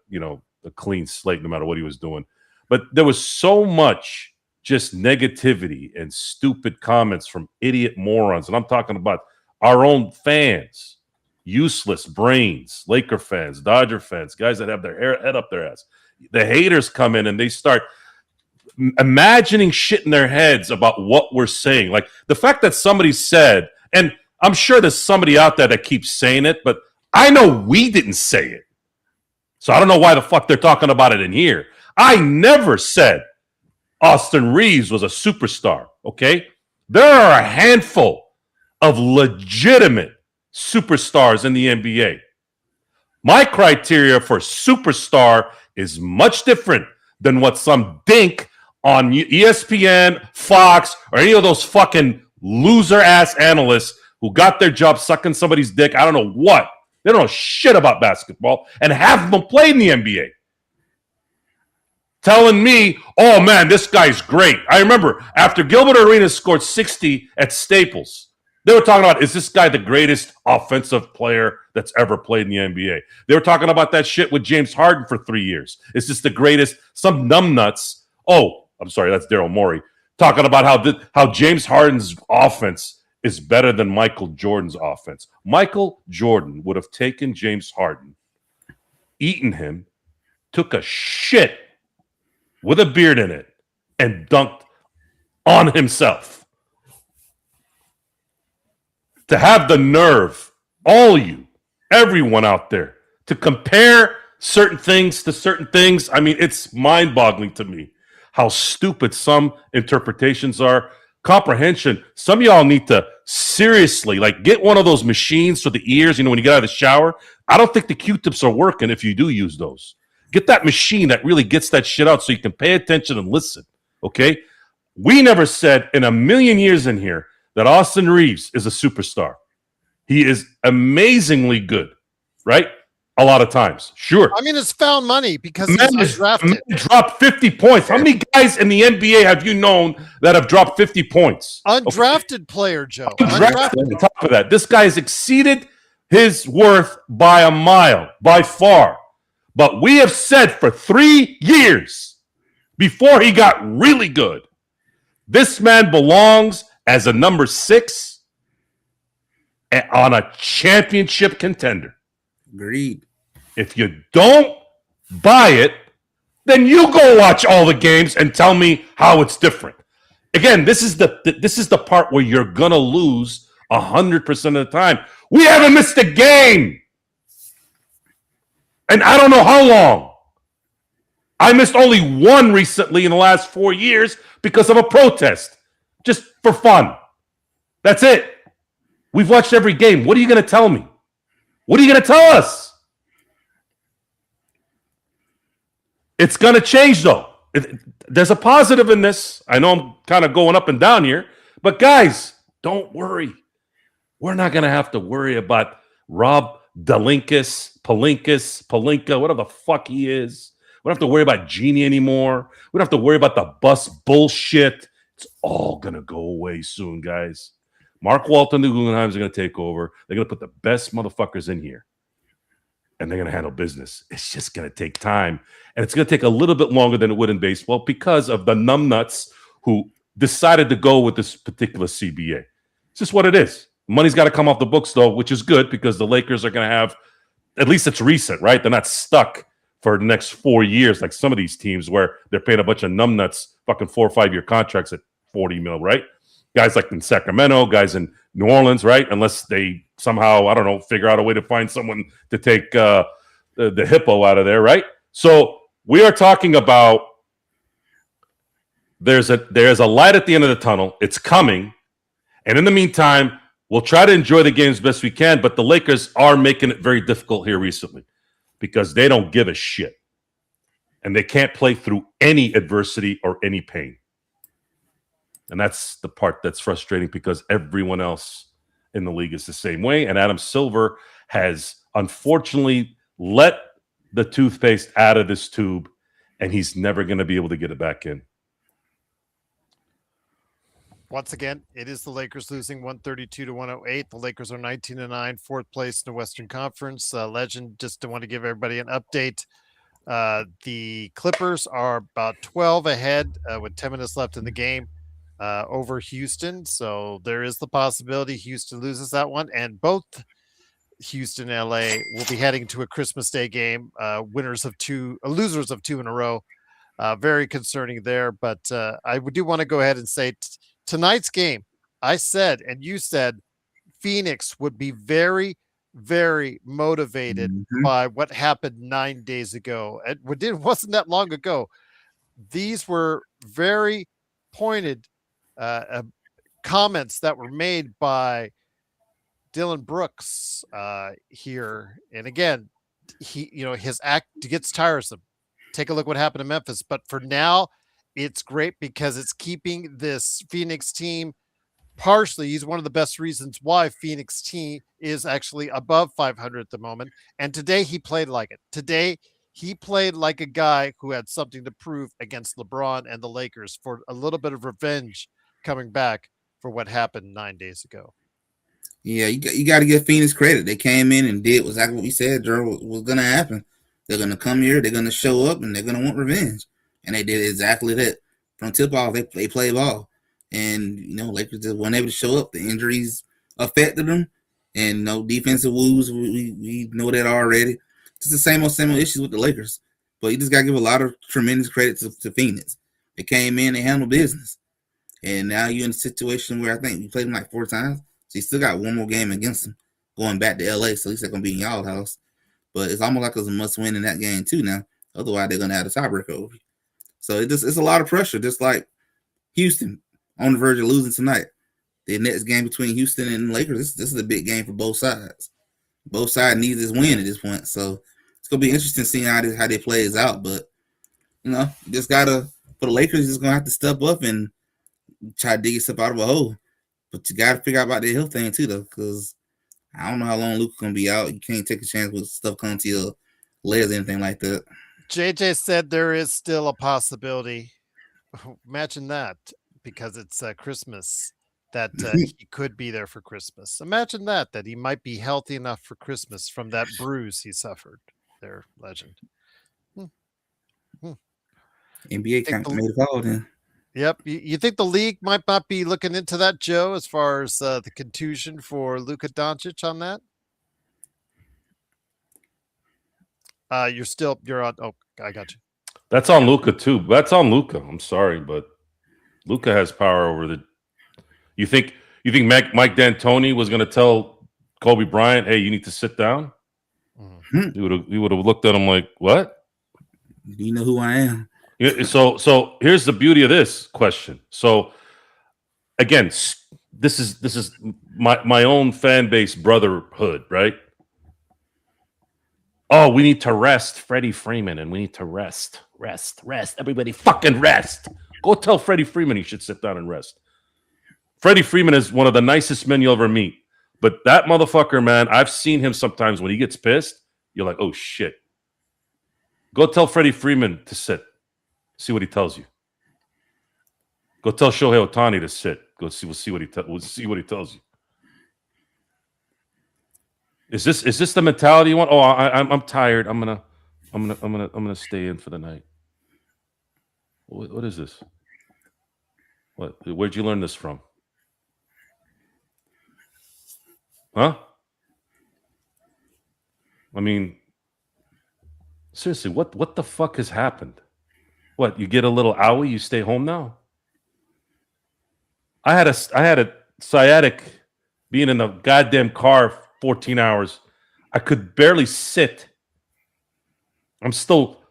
clean slate no matter what he was doing. But there was so much just negativity and stupid comments from idiot morons. And I'm talking about our own fans, useless brains, Laker fans, Dodger fans, guys that have their head up their ass. The haters come in and they start imagining shit in their heads about what we're saying. Like the fact that somebody said, and I'm sure there's somebody out there that keeps saying it, but I know we didn't say it. So I don't know why the fuck they're talking about it in here. I never said Austin Reeves was a superstar, okay? There are a handful of legitimate superstars in the NBA. My criteria for superstar is much different than what some dink on ESPN, Fox, or any of those fucking loser-ass analysts who got their job sucking somebody's dick. I don't know what. They don't know shit about basketball, and half of them played in the NBA. Telling me, oh, man, this guy's great. I remember after Gilbert Arenas scored 60 at Staples, they were talking about, is this guy the greatest offensive player that's ever played in the NBA? They were talking about that shit with James Harden for 3 years. Is this the greatest? Some numbnuts. Oh, I'm sorry, that's Daryl Morey. Talking about how James Harden's offense is better than Michael Jordan's offense. Michael Jordan would have taken James Harden, eaten him, took a shit with a beard in it, and dunked on himself. To have the nerve, all you, everyone out there, to compare certain things to certain things, I mean, it's mind-boggling to me how stupid some interpretations are. Comprehension, some of y'all need to seriously, like, get one of those machines for the ears, when you get out of the shower. I don't think the Q-tips are working if you do use those. Get that machine that really gets that shit out so you can pay attention and listen, okay? We never said in a million years in here that Austin Reeves is a superstar. He is amazingly good, right? A lot of times, sure. I mean, it's found money because he's undrafted. Dropped 50 points. How many guys in the NBA have you known that have dropped 50 points? Undrafted player, Joe. Undrafted. On top of that, this guy has exceeded his worth by a mile, by far. But we have said for 3 years before he got really good, this man belongs as a number 6 on a championship contender. Agreed. If you don't buy it, then you go watch all the games and tell me how it's different. Again, this is the part where you're gonna lose 100% of the time. We haven't missed a game, and I don't know how long. I missed only one recently in the last 4 years because of a protest, just for fun. That's it. We've watched every game. What are you going to tell me? What are you going to tell us? It's going to change, though. There's a positive in this. I know I'm kind of going up and down here, but guys, don't worry. We're not going to have to worry about Rob Palinka, whatever the fuck he is. We don't have to worry about Genie anymore. We don't have to worry about the bus bullshit. It's all going to go away soon, guys. Mark Walton, the Guggenheims are going to take over. They're going to put the best motherfuckers in here, and they're going to handle business. It's just going to take time, and it's going to take a little bit longer than it would in baseball because of the numbnuts who decided to go with this particular CBA. It's just what it is. Money's got to come off the books, though, which is good because the Lakers are going to have, at least it's recent, right? They're not stuck for the next 4 years like some of these teams where they're paying a bunch of numbnuts fucking 4 or 5 year contracts at $40 million, right? Guys like in Sacramento, guys in New Orleans, right? Unless they somehow, I don't know, figure out a way to find someone to take the hippo out of there, right? So we are talking about there's a light at the end of the tunnel. It's coming. And in the meantime, we'll try to enjoy the games best we can, but the Lakers are making it very difficult here recently because they don't give a shit. And they can't play through any adversity or any pain. And that's the part that's frustrating because everyone else in the league is the same way. And Adam Silver has unfortunately let the toothpaste out of this tube, and he's never going to be able to get it back in. Once again, it is the Lakers losing 132 to 108. The Lakers are 19-9, fourth place in the Western Conference. Legend, just to want to give everybody an update. The Clippers are about 12 ahead with 10 minutes left in the game over Houston. So there is the possibility Houston loses that one. And both Houston and LA will be heading to a Christmas Day game. Losers of two in a row. Very concerning there. But I do want to go ahead and say tonight's game, I said, and you said, Phoenix would be very, very motivated by what happened 9 days ago. It wasn't that long ago. These were very pointed comments that were made by Dylan Brooks here. And again, his act gets tiresome. Take a look what happened in Memphis. But for now, it's great because it's keeping this Phoenix team partially. He's one of the best reasons why Phoenix team is actually above 500 at the moment. And today he played like it. Today he played like a guy who had something to prove against LeBron and the Lakers for a little bit of revenge coming back for what happened 9 days ago. Yeah, you got to give Phoenix credit. They came in and did exactly what we said, Drew, was going to happen. They're going to come here, they're going to show up, and they're going to want revenge. And they did exactly that. From tip-off, they play ball. And, Lakers just weren't able to show up. The injuries affected them. And, defensive woes, we know that already. Just the same old issues with the Lakers. But you just got to give a lot of tremendous credit to Phoenix. They came in, they handled business. And now you're in a situation where I think you played them like 4 times. So you still got one more game against them going back to LA. So at least they're going to be in y'all house. But it's almost like it's a must-win in that game too now. Otherwise, they're going to have a tiebreaker over you. So it's a lot of pressure, just like Houston on the verge of losing tonight. The next game between Houston and Lakers, this is a big game for both sides. Both sides need this win at this point. So it's going to be interesting seeing how they plays out. But, just got to, for the Lakers, just going to have to step up and try to dig yourself out of a hole. But you got to figure out about the health thing too, though, because I don't know how long Luka's going to be out. You can't take a chance with stuff coming to your legs or anything like that. JJ said there is still a possibility. Imagine that, because it's Christmas, that he could be there for Christmas. Imagine that he might be healthy enough for Christmas from that bruise he suffered there, Legend. NBA kind of made a call then. Yep. You think the league might not be looking into that, Joe, as far as the contusion for Luka Doncic on that? You're on. Oh, I got you. That's on Luka too. That's on Luka. I'm sorry, but Luka has power over the. You think Mike D'Antoni was going to tell Kobe Bryant, "Hey, you need to sit down"? Mm-hmm. He would have looked at him like, "What? Do you know who I am?" Yeah, so here's the beauty of this question. So again, this is my own fan base brotherhood, right? Oh, we need to rest Freddie Freeman, and we need to rest. Everybody fucking rest. Go tell Freddie Freeman he should sit down and rest. Freddie Freeman is one of the nicest men you'll ever meet. But that motherfucker, man, I've seen him sometimes when he gets pissed. You're like, oh, shit. Go tell Freddie Freeman to sit. See what he tells you. Go tell Shohei Ohtani to sit. We'll see what he tells you. Is this the mentality you want? Oh, I'm tired. I'm gonna stay in for the night. What is this? Where'd you learn this from? Huh? I mean, seriously, what the fuck has happened? What, you get a little owie, you stay home now? I had a sciatic being in the goddamn car 14 hours. I could barely sit. I'm still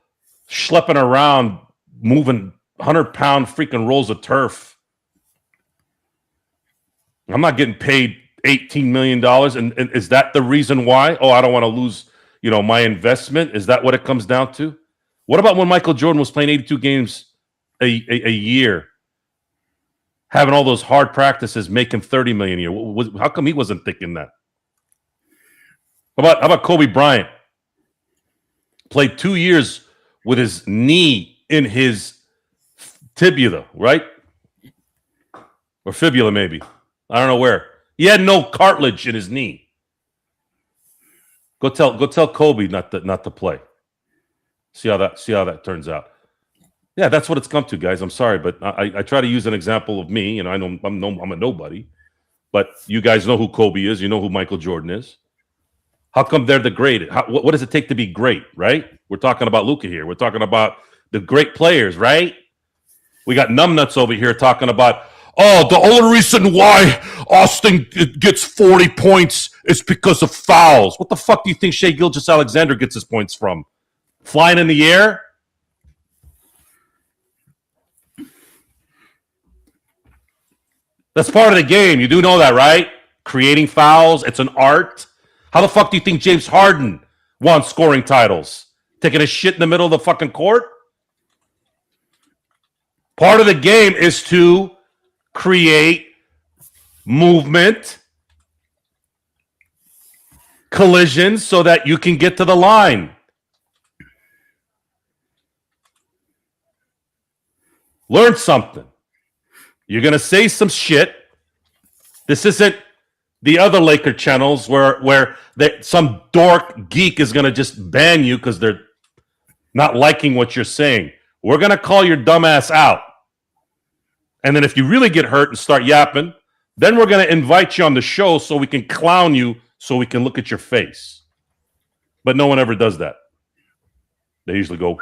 schlepping around, moving 100-pound freaking rolls of turf. I'm not getting paid $18 million. And is that the reason why? Oh, I don't want to lose, my investment. Is that what it comes down to? What about when Michael Jordan was playing 82 games a year, having all those hard practices, making $30 million a year? How come he wasn't thinking that? How about Kobe Bryant? Played 2 years with his knee in his tibia, right? Or fibula, maybe. I don't know where. He had no cartilage in his knee. Go tell Kobe not to play. See how that turns out. Yeah, that's what it's come to, guys. I'm sorry, but I try to use an example of me, and I know I'm a nobody, but you guys know who Kobe is. You know who Michael Jordan is. How come they're the great? What does it take to be great, right? We're talking about Luka here. We're talking about the great players, right? We got numbnuts over here talking about, the only reason why Austin gets 40 points is because of fouls. What the fuck do you think Shai Gilgeous-Alexander gets his points from? Flying in the air? That's part of the game. You do know that, right? Creating fouls. It's an art. How the fuck do you think James Harden won scoring titles? Taking a shit in the middle of the fucking court? Part of the game is to create movement, collisions, so that you can get to the line. Learn something. You're going to say some shit. This isn't the other Laker channels where some dork geek is going to just ban you because they're not liking what you're saying. We're going to call your dumbass out. And then if you really get hurt and start yapping, then we're going to invite you on the show so we can clown you, so we can look at your face. But no one ever does that. They usually go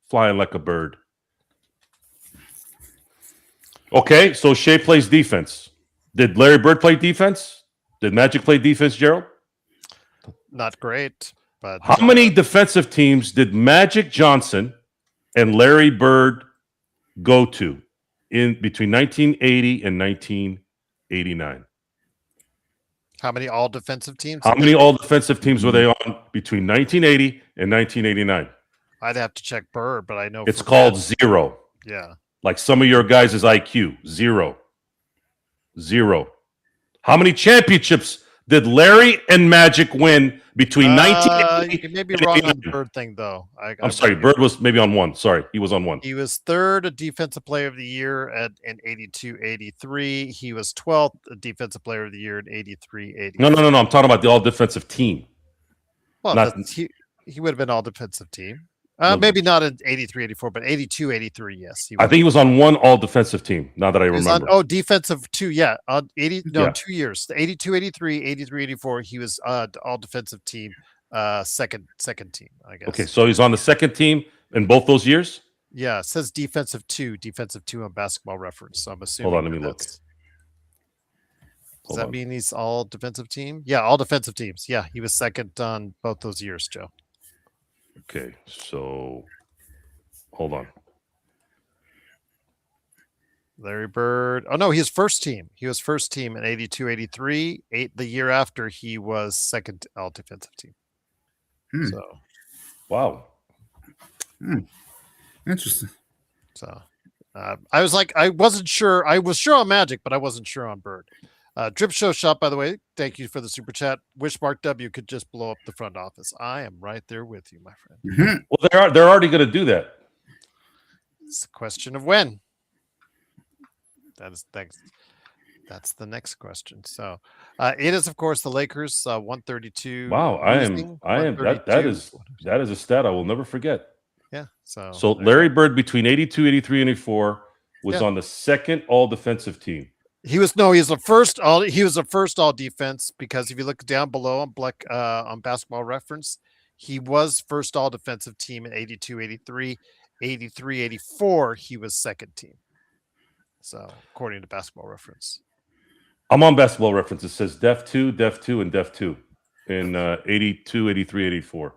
flying like a bird. Okay, so Shea plays defense. Did Larry Bird play defense? Did Magic play defense, Gerald? Not great, but how many defensive teams did Magic Johnson and Larry Bird go to in between 1980 and 1989? How many all defensive teams? How many all defensive teams were they on between 1980 and 1989? I'd have to check Bird, but I know it's called that, zero. Yeah. Like some of your guys' IQ. Zero. How many championships did Larry and Magic win between 1980? You may be wrong on the Bird thing, though. I'm sorry. Bird was maybe on one. Sorry. He was on one. He was third Defensive Player of the Year in 82-83. He was 12th Defensive Player of the Year in 83-84. No. I'm talking about the all-defensive team. Well, he would have been all-defensive team. Maybe not in 83-84, but 82-83, yes. I think he was on one all-defensive team, now that I remember. Defensive two, yeah. 2 years. 82-83, 83-84, he was all-defensive team, second team, I guess. Okay, so he's on the second team in both those years? Yeah, it says defensive two on Basketball Reference, so I'm assuming. Hold on, let me look. Does that mean he's all defensive team? Yeah, all defensive teams. Yeah, he was second on both those years, Joe. Okay, so hold on. Larry Bird. Oh, no, he was first team. He was first team in 82-83. The year after, he was second all defensive team. So, wow. Interesting. So, I was like, I wasn't sure. I was sure on Magic, but I wasn't sure on Bird. Drip Show Shop, by the way, thank you for the super chat. Wish Mark W could just blow up the front office. I am right there with you, my friend. Mm-hmm. Well, they're already going to do that. It's a question of when. That's the next question. So, it is of course the Lakers 132. Wow, I am that is a stat I will never forget. Yeah. So Larry Bird between 82, 83, and 84 was on the second all defensive team. He was the first all defense, because if you look down below on Basketball Reference, he was first all defensive team in 82, 83, 83, 84. He was second team. So according to Basketball Reference. I'm on Basketball Reference. It says Def 2, and Def 2 in 82, 83, 84.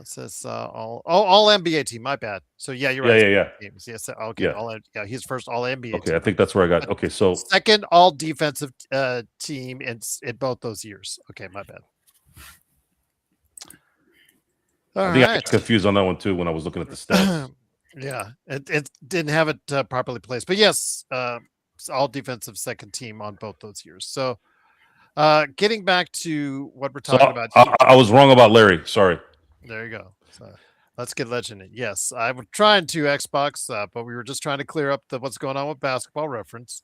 It says all NBA team. My bad. So yeah, you're right. Yeah. Teams. Yes. Okay. Yeah. He's first all NBA. Okay, team. I think that's where I got. Okay, so Second all defensive team in both those years. Okay, my bad. I think I got confused on that one too when I was looking at the stats. Yeah, it didn't have it properly placed, but yes, it's all defensive second team on both those years. So, getting back to what we're talking about here. I was wrong about Larry. Sorry. There you go. So let's get Legend in. Yes, I was trying to Xbox, but we were just trying to clear up what's going on with Basketball Reference.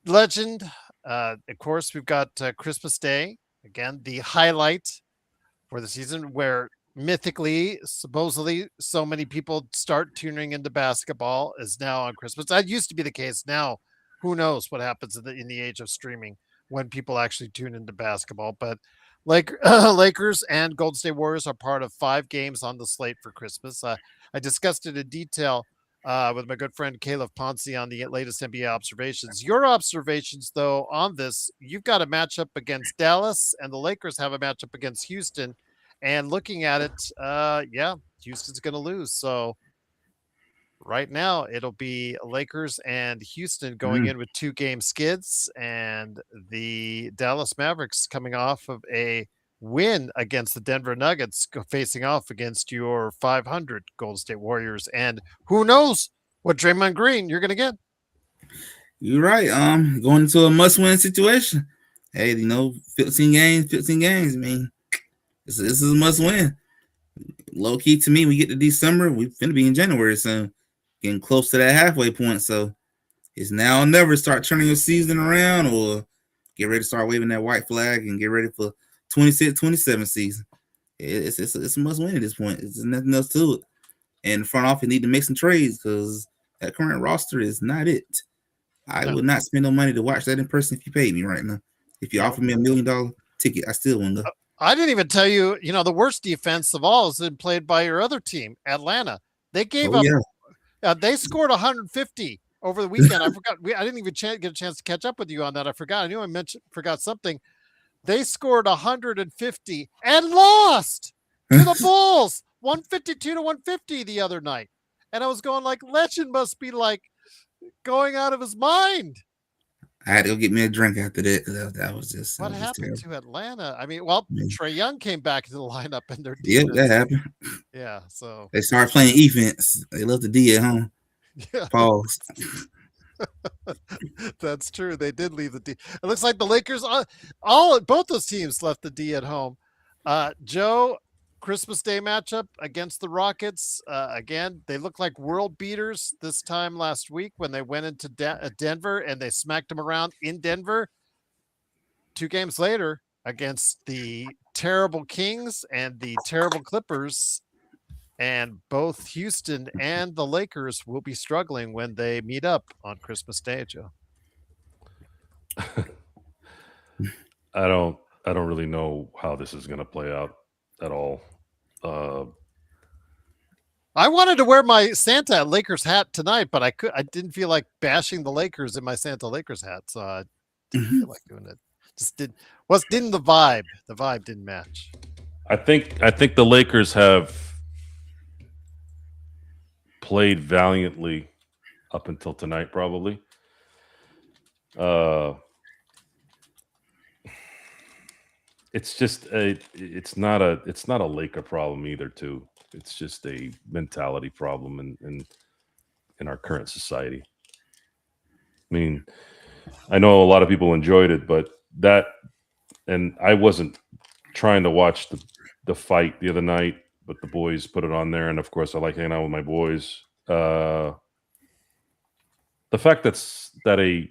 Legend, of course, we've got Christmas Day again, the highlight for the season, where mythically, supposedly, so many people start tuning into basketball is now on Christmas. That used to be the case. Now, who knows what happens in the age of streaming when people actually tune into basketball? But Lakers and Golden State Warriors are part of 5 games on the slate for Christmas. I discussed it in detail with my good friend Caleb Ponce on the latest NBA observations. Your observations, though, on this, you've got a matchup against Dallas, and the Lakers have a matchup against Houston. And looking at it, Houston's going to lose. So right now it'll be Lakers and Houston going in with 2-game skids, and the Dallas Mavericks coming off of a win against the Denver Nuggets, facing off against your 500 Golden State Warriors. And who knows what Draymond Green you're going to get. You're right. Going into a must-win situation. Hey, 15 games. I mean, this is a must-win. Low key to me, we get to December, we're finna be in January soon, getting close to that halfway point. So it's now or never. Start turning your season around, or get ready to start waving that white flag and get ready for 26-27 season. It's a must-win at this point. There's nothing else to it. And the front office need to make some trades because that current roster is not it. I would not spend no money to watch that in person if you paid me right now. If you offer me $1 million ticket, I still wouldn't go. I didn't even tell you, the worst defense of all is been played by your other team, Atlanta. They gave up. Yeah. They scored 150 over the weekend. I forgot. I didn't even get a chance to catch up with you on that. I forgot. I knew I forgot something. They scored 150 and lost to the Bulls, 152 to 150 the other night. And I was going like, Legend must be like going out of his mind. I had to go get me a drink after that. That was just what happened to Atlanta. I mean, Trae Young came back into the lineup and their defense. Yep, that happened. Yeah, so they started playing defense. They left the D at home. Yeah. Pause. That's true. They did leave the D. It looks like the Lakers, both those teams left the D at home. Joe, Christmas Day matchup against the Rockets. Again, they look like world beaters this time last week when they went into Denver and they smacked them around in Denver. 2 games later against the terrible Kings and the terrible Clippers. And both Houston and the Lakers will be struggling when they meet up on Christmas Day, Joe. I don't really know how this is going to play out at all. I wanted to wear my Santa Lakers hat tonight, but I didn't feel like bashing the Lakers in my Santa Lakers hat, so I didn't feel like doing it. Didn't the vibe? The vibe didn't match. I think the Lakers have played valiantly up until tonight, probably. It's just it's not a Laker problem either, too. It's just a mentality problem in our current society. I mean, I know a lot of people enjoyed it, but and I wasn't trying to watch the fight the other night, but the boys put it on there, and of course I like hanging out with my boys. The fact that a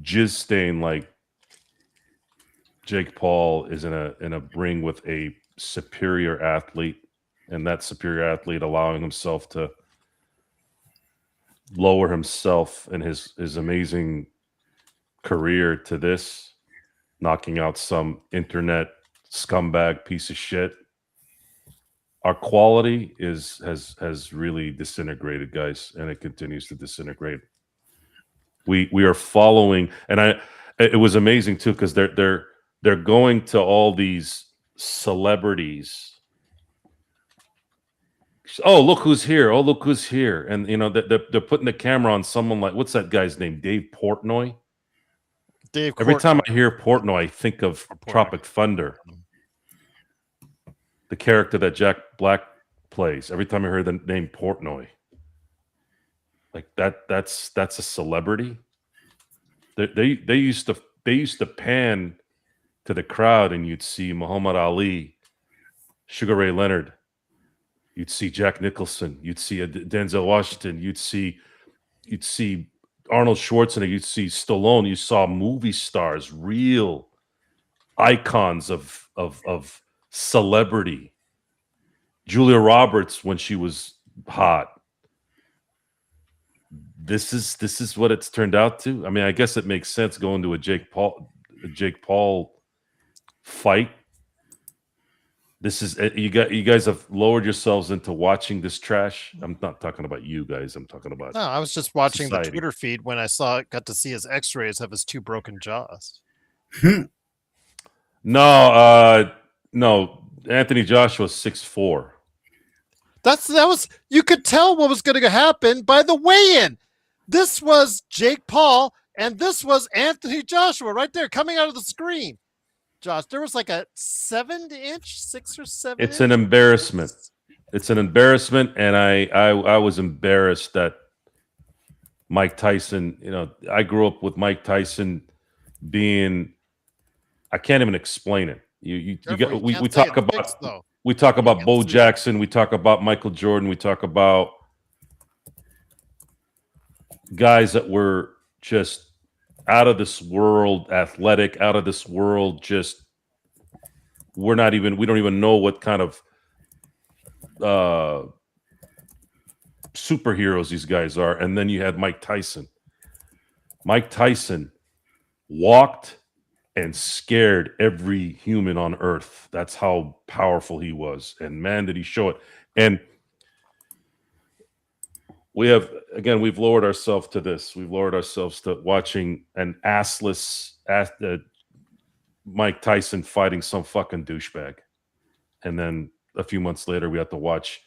jizz stain like Jake Paul is in a ring with a superior athlete, and that superior athlete allowing himself to lower himself and his amazing career to this, knocking out some internet scumbag piece of shit. our quality has really disintegrated, guys, and it continues to disintegrate. We are following, and it was amazing too, because they're going to all these celebrities. Oh, look who's here! Oh, look who's here! And they're putting the camera on someone like, what's that guy's name? Dave Portnoy. Dave. Every time I hear Portnoy, I think of Tropic Thunder, the character that Jack Black plays. Every time I hear the name Portnoy, like that's a celebrity. They used to pan to the crowd, and you'd see Muhammad Ali, Sugar Ray Leonard, you'd see Jack Nicholson, you'd see Denzel Washington, you'd see Arnold Schwarzenegger, you'd see Stallone. You saw movie stars, real icons of celebrity. Julia Roberts when she was hot. This is what it's turned out to. I mean, I guess it makes sense going to a Jake Paul fight. This is you guys have lowered yourselves into watching this trash. I'm not talking about you guys. I'm talking about No, I was just watching society. the Twitter feed when I got to see his X-rays of his 2 broken jaws. No, Anthony Joshua's 6'4". That was you could tell what was going to happen by the weigh-in. This was Jake Paul, and this was Anthony Joshua right there coming out of the screen. Josh, there was like a 7-inch, 6 or 7. It's an embarrassment. It's an embarrassment, and I was embarrassed that Mike Tyson. I grew up with Mike Tyson being. I can't even explain it. We talk about we talk about Bo Jackson. We talk about Michael Jordan. We talk about guys that were just out of this world, athletic, out of this world. Just we don't even know what kind of superheroes these guys are. And then you had Mike Tyson. Mike Tyson walked and scared every human on earth. That's how powerful he was. And man, did he show it. And we've lowered ourselves to this. We've lowered ourselves to watching an assless Mike Tyson fighting some fucking douchebag. And then a few months later, we have to watch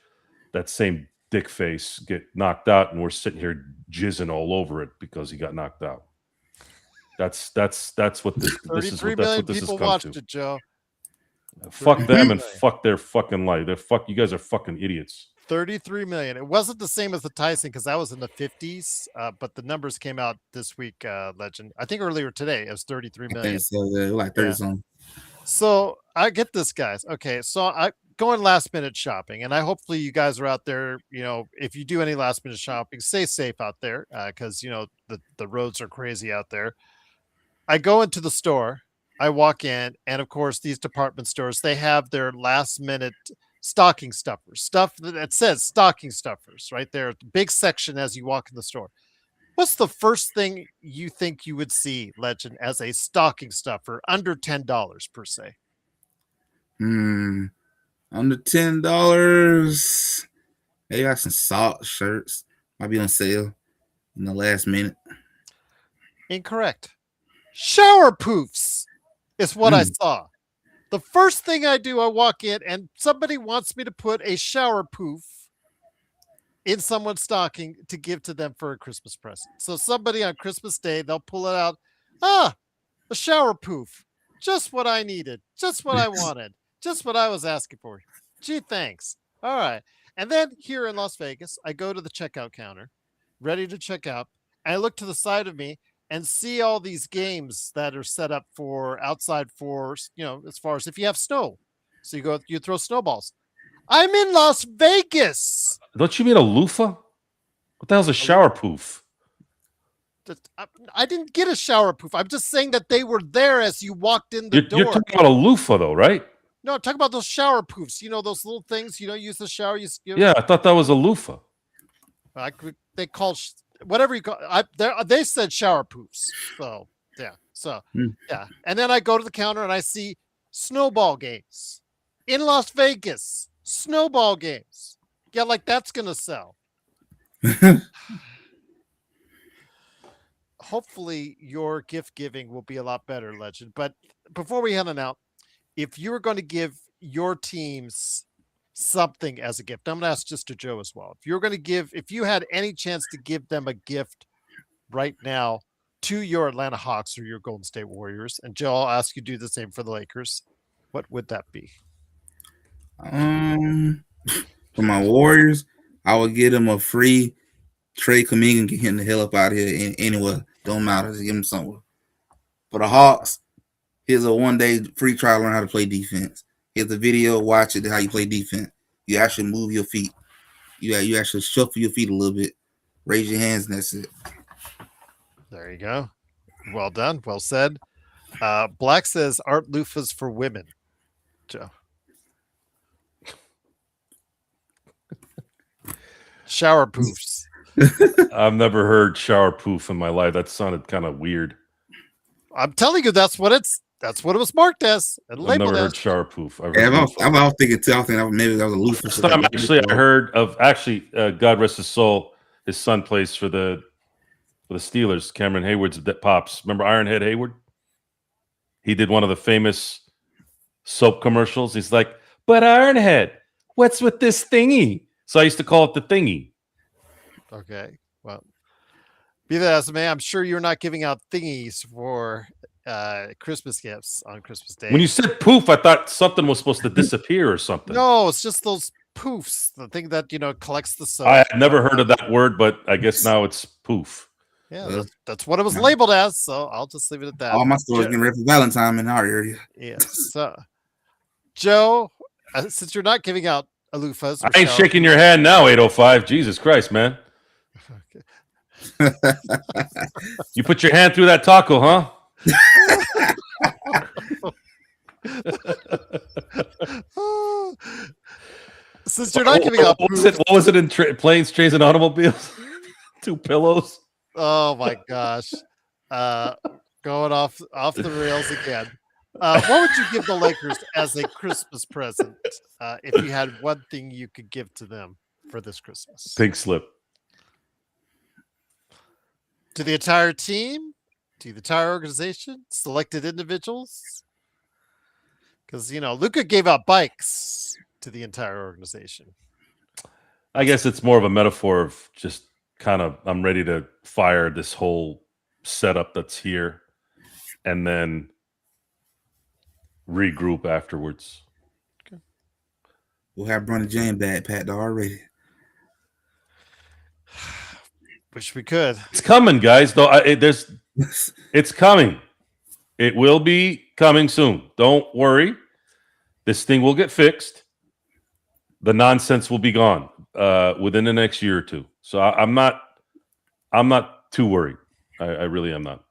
that same dick face get knocked out, and we're sitting here jizzing all over it because he got knocked out. That's what this is. 33 That's million what this has people come watched to. it, Joe. Fuck them and fuck their fucking life. You guys are fucking idiots. 33 million. It wasn't the same as the Tyson because that was in the 50s, but the numbers came out this week, Legend. I think earlier today it was 33 million. So like 30 something. So I get this, guys. Okay, so I going last minute shopping, and hopefully you guys are out there. If you do any last minute shopping, stay safe out there because the roads are crazy out there. I go into the store, I walk in, and of course these department stores, they have their last minute stocking stuffers, stuff that says stocking stuffers right there, big section as you walk in the store. What's the first thing you think you would see, Legend, as a stocking stuffer under $10 per se? Under $10. They got some salt shirts. Might be on sale in the last minute. Incorrect. Shower poofs is what I saw. The first thing I do, I walk in and somebody wants me to put a shower poof in someone's stocking to give to them for a Christmas present. So somebody on Christmas Day, they'll pull it out. A shower poof. Just what I needed. Just what I wanted. Just what I was asking for. Gee, thanks. All right. And then here in Las Vegas, I go to the checkout counter, ready to check out. And I look to the side of me and see all these games that are set up for outside for, as far as if you have snow. So you throw snowballs. I'm in Las Vegas. Don't you mean a loofah? What the hell's a shower poof? I didn't get a shower poof. I'm just saying that they were there as you walked in the door. You're talking about a loofah, though, right? No, talk about those shower poofs. Those little things, use the shower. Yeah, I thought that was a loofah. They call whatever you call. They said shower poofs. So yeah. Yeah. And then I go to the counter and I see snowball games in Las Vegas. snowball games. Yeah, like that's gonna sell. Hopefully your gift giving will be a lot better, Legend. But before we head on out, if you were going to give your teams something as a gift, I'm going to ask just to Joe as well. If you had any chance to give them a gift right now to your Atlanta Hawks or your Golden State Warriors, and Joe, I'll ask you to do the same for the Lakers, what would that be? For my Warriors, I would give them a free Trey Kaminga and get him the hell up out of here anywhere. Don't matter. Just give him somewhere. For the Hawks, here's a 1-day free trial, learn how to play defense. Here's a video, watch it, how you play defense. You actually move your feet. You actually shuffle your feet a little bit. Raise your hands, and that's it. There you go. Well done. Well said. Black says art loofahs for women. Joe. Shower poofs. I've never heard shower poof in my life. That sounded kind of weird. I'm telling you, that's what it was marked as. And I've never heard as. shower poof. I'm thinking too. I think maybe that was a loofah. First time I heard of God rest his soul. His son plays for the Steelers. Cameron Hayward's pops. Remember Ironhead Hayward? He did one of the famous soap commercials. He's like, "But Ironhead, what's with this thingy?" So I used to call it the thingy. Okay. Well, be that as it may, I'm sure you're not giving out thingies for Christmas gifts on Christmas Day. When you said poof, I thought something was supposed to disappear or something. No, it's just those poofs, the thing that collects the soap. I had never heard of that word, but I guess now it's poof. Yeah, that's what it was labeled as. So I'll just leave it at that. All my stores getting ready for Valentine in our area. Yes. So, Joe, since you're not giving out loofahs, I ain't shaking your hand now, 805. Jesus Christ, man. Okay. You put your hand through that taco, huh? Since you're not giving out, what was it in planes, trains, and automobiles? 2 pillows. Oh my gosh, going off the rails again. What would you give the Lakers as a Christmas present if you had one thing you could give to them for this Christmas? Pink slip. To the entire team? To the entire organization? Selected individuals? Because, Luka gave out bikes to the entire organization. I guess it's more of a metaphor of just kind of, I'm ready to fire this whole setup that's here and then regroup afterwards. Okay. We'll have Bronny James back packed already. Wish we could. It's coming, guys. Though it's coming. It will be coming soon. Don't worry. This thing will get fixed. The nonsense will be gone within the next year or two. So I'm not too worried. I really am not.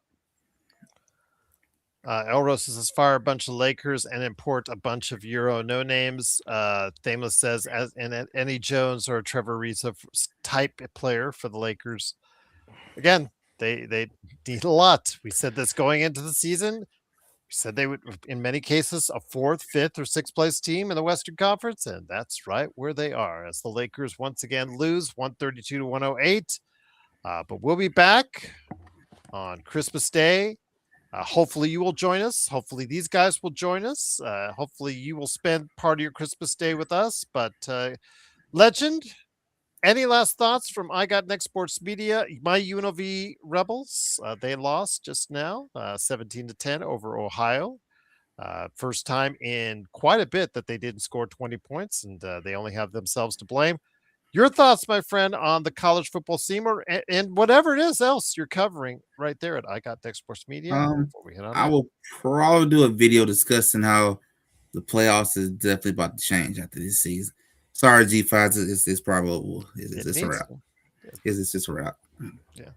Elros says fire a bunch of Lakers and import a bunch of Euro no names. Thameless says as in any Jones or Trevor Ariza type player for the Lakers. Again, they need a lot. We said this going into the season. We said they would, in many cases, a 4th, 5th, or 6th place team in the Western Conference, and that's right where they are. As the Lakers once again lose 132 to 108. But we'll be back on Christmas Day. Hopefully you will join us. Hopefully these guys will join us. Hopefully you will spend part of your Christmas Day with us. But Legend, any last thoughts from I Got Next Sports Media? My UNLV Rebels, they lost just now, 17-10 over Ohio. First time in quite a bit that they didn't score 20 points, and they only have themselves to blame. Your thoughts, my friend, on the college football scene and whatever it is else you're covering right there at I Got Next Sports Media. I will probably do a video discussing how the playoffs is definitely about to change after this season. Sorry, G5, it's probably it's a wrap. It's just a wrap. Yeah.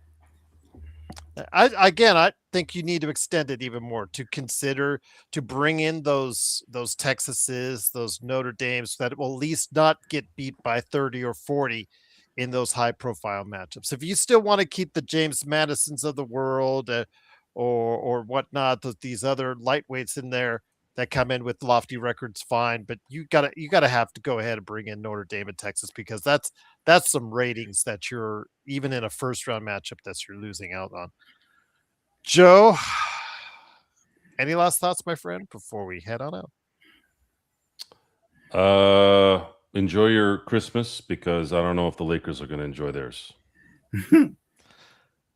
I think you need to extend it even more to consider to bring in those Texases, those Notre Dames that will at least not get beat by 30 or 40 in those high profile matchups. If you still want to keep the James Madisons of the world or whatnot, these other lightweights in there, that come in with lofty records, fine, but you gotta have to go ahead and bring in Notre Dame and Texas, because that's some ratings that you're, even in a first round matchup, that you're losing out on. Joe, any last thoughts, my friend, before we head on out? Enjoy your Christmas, because I don't know if the Lakers are going to enjoy theirs.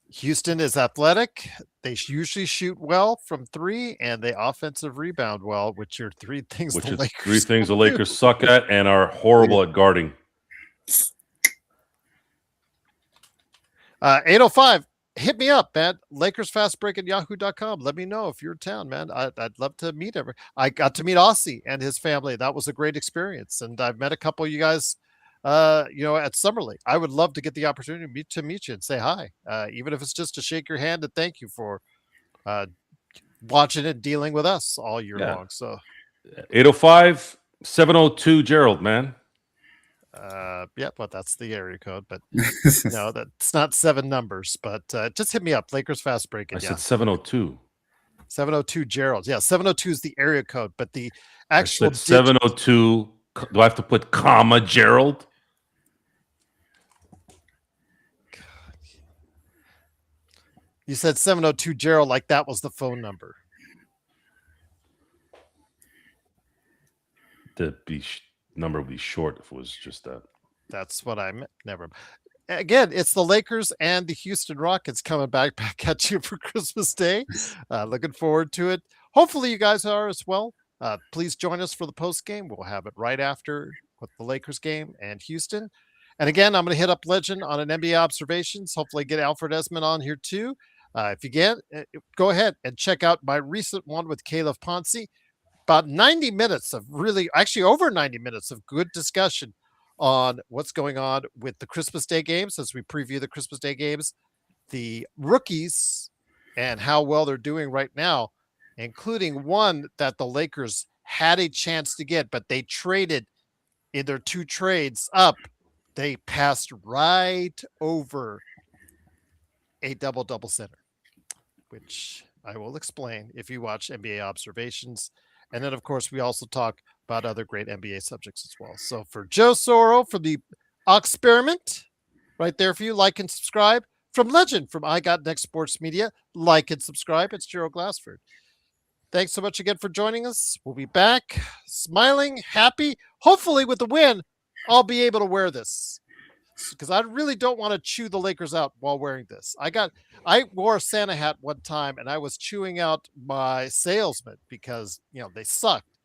Houston is athletic. They usually shoot well from three, and they offensive rebound well, which are three things Which the is Lakers three things the don't do. Lakers suck at and are horrible at guarding. 805. Hit me up, man. Lakers Fast Break at yahoo.com. Let me know if you're in town, man. I'd love to meet everyone. I got to meet Aussie and his family. That was a great experience. And I've met a couple of you guys, at Summer League. I would love to get the opportunity to meet you and say hi, even if it's just to shake your hand and thank you for watching and dealing with us all year long. So 805 702 Gerald, man. Yeah, but that's the area code. But no, that's not 7 numbers. But just hit me up, Lakers Fast Break. I said 702. 702 Gerald. Yeah, 702 is the area code, but the actual 702. Do I have to put comma Gerald? You said 702 Gerald like that was the phone number. The number would be short if it was just that. That's what I meant. Never. Again, it's the Lakers and the Houston Rockets coming back at you for Christmas Day. Looking forward to it. Hopefully you guys are as well. Please join us for the post game. We'll have it right after with the Lakers game and Houston. And again, I'm going to hit up Legend on an NBA observations. Hopefully get Alfred Esmond on here too. If you can, go ahead and check out my recent one with Caleb Ponce. About 90 minutes of actually over 90 minutes of good discussion on what's going on with the Christmas Day games as we preview the Christmas Day games, the rookies, and how well they're doing right now, including one that the Lakers had a chance to get, but they traded in their 2 trades up. They passed right over a double-double center, which I will explain if you watch NBA observations. And then, of course, we also talk about other great NBA subjects as well. So for Joe Soro, from the Experiment, right there for you, like and subscribe. From Legend, from I Got Next Sports Media, like and subscribe. It's Gerald Glassford. Thanks so much again for joining us. We'll be back smiling, happy. Hopefully with the win, I'll be able to wear this, because I really don't want to chew the Lakers out while wearing this. I wore a Santa hat one time and I was chewing out my salesman because, they sucked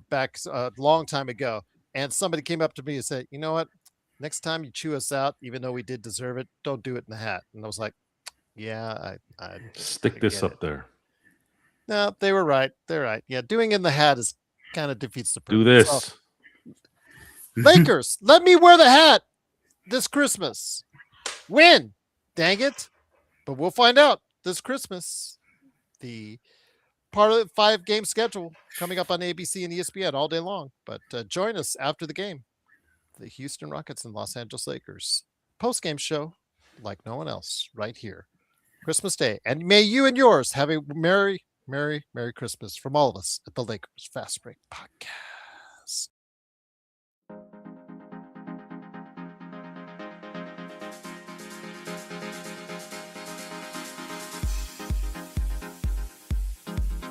back a long time ago. And somebody came up to me and said, you know what, next time you chew us out, even though we did deserve it, don't do it in the hat. And I was like, yeah, I stick this up there. No, they were right. They're right. Yeah. Doing it in the hat is kind of defeats the purpose. Do this. So, Lakers, let me wear the hat this Christmas. Win, dang it. But we'll find out this Christmas. The part of the 5-game schedule coming up on ABC and ESPN all day long. But join us after the game. The Houston Rockets and Los Angeles Lakers post-game show like no one else right here. Christmas Day. And may you and yours have a Merry, Merry, Merry Christmas from all of us at the Lakers Fast Break Podcast.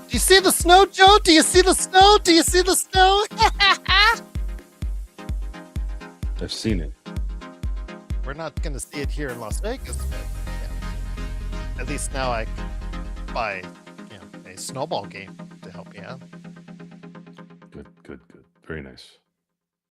Do you see the snow, Joe? Do you see the snow? Do you see the snow? I've seen it. We're not going to see it here in Las Vegas, but yeah. At least now I can buy a snowball game to help me out. Good. Very nice.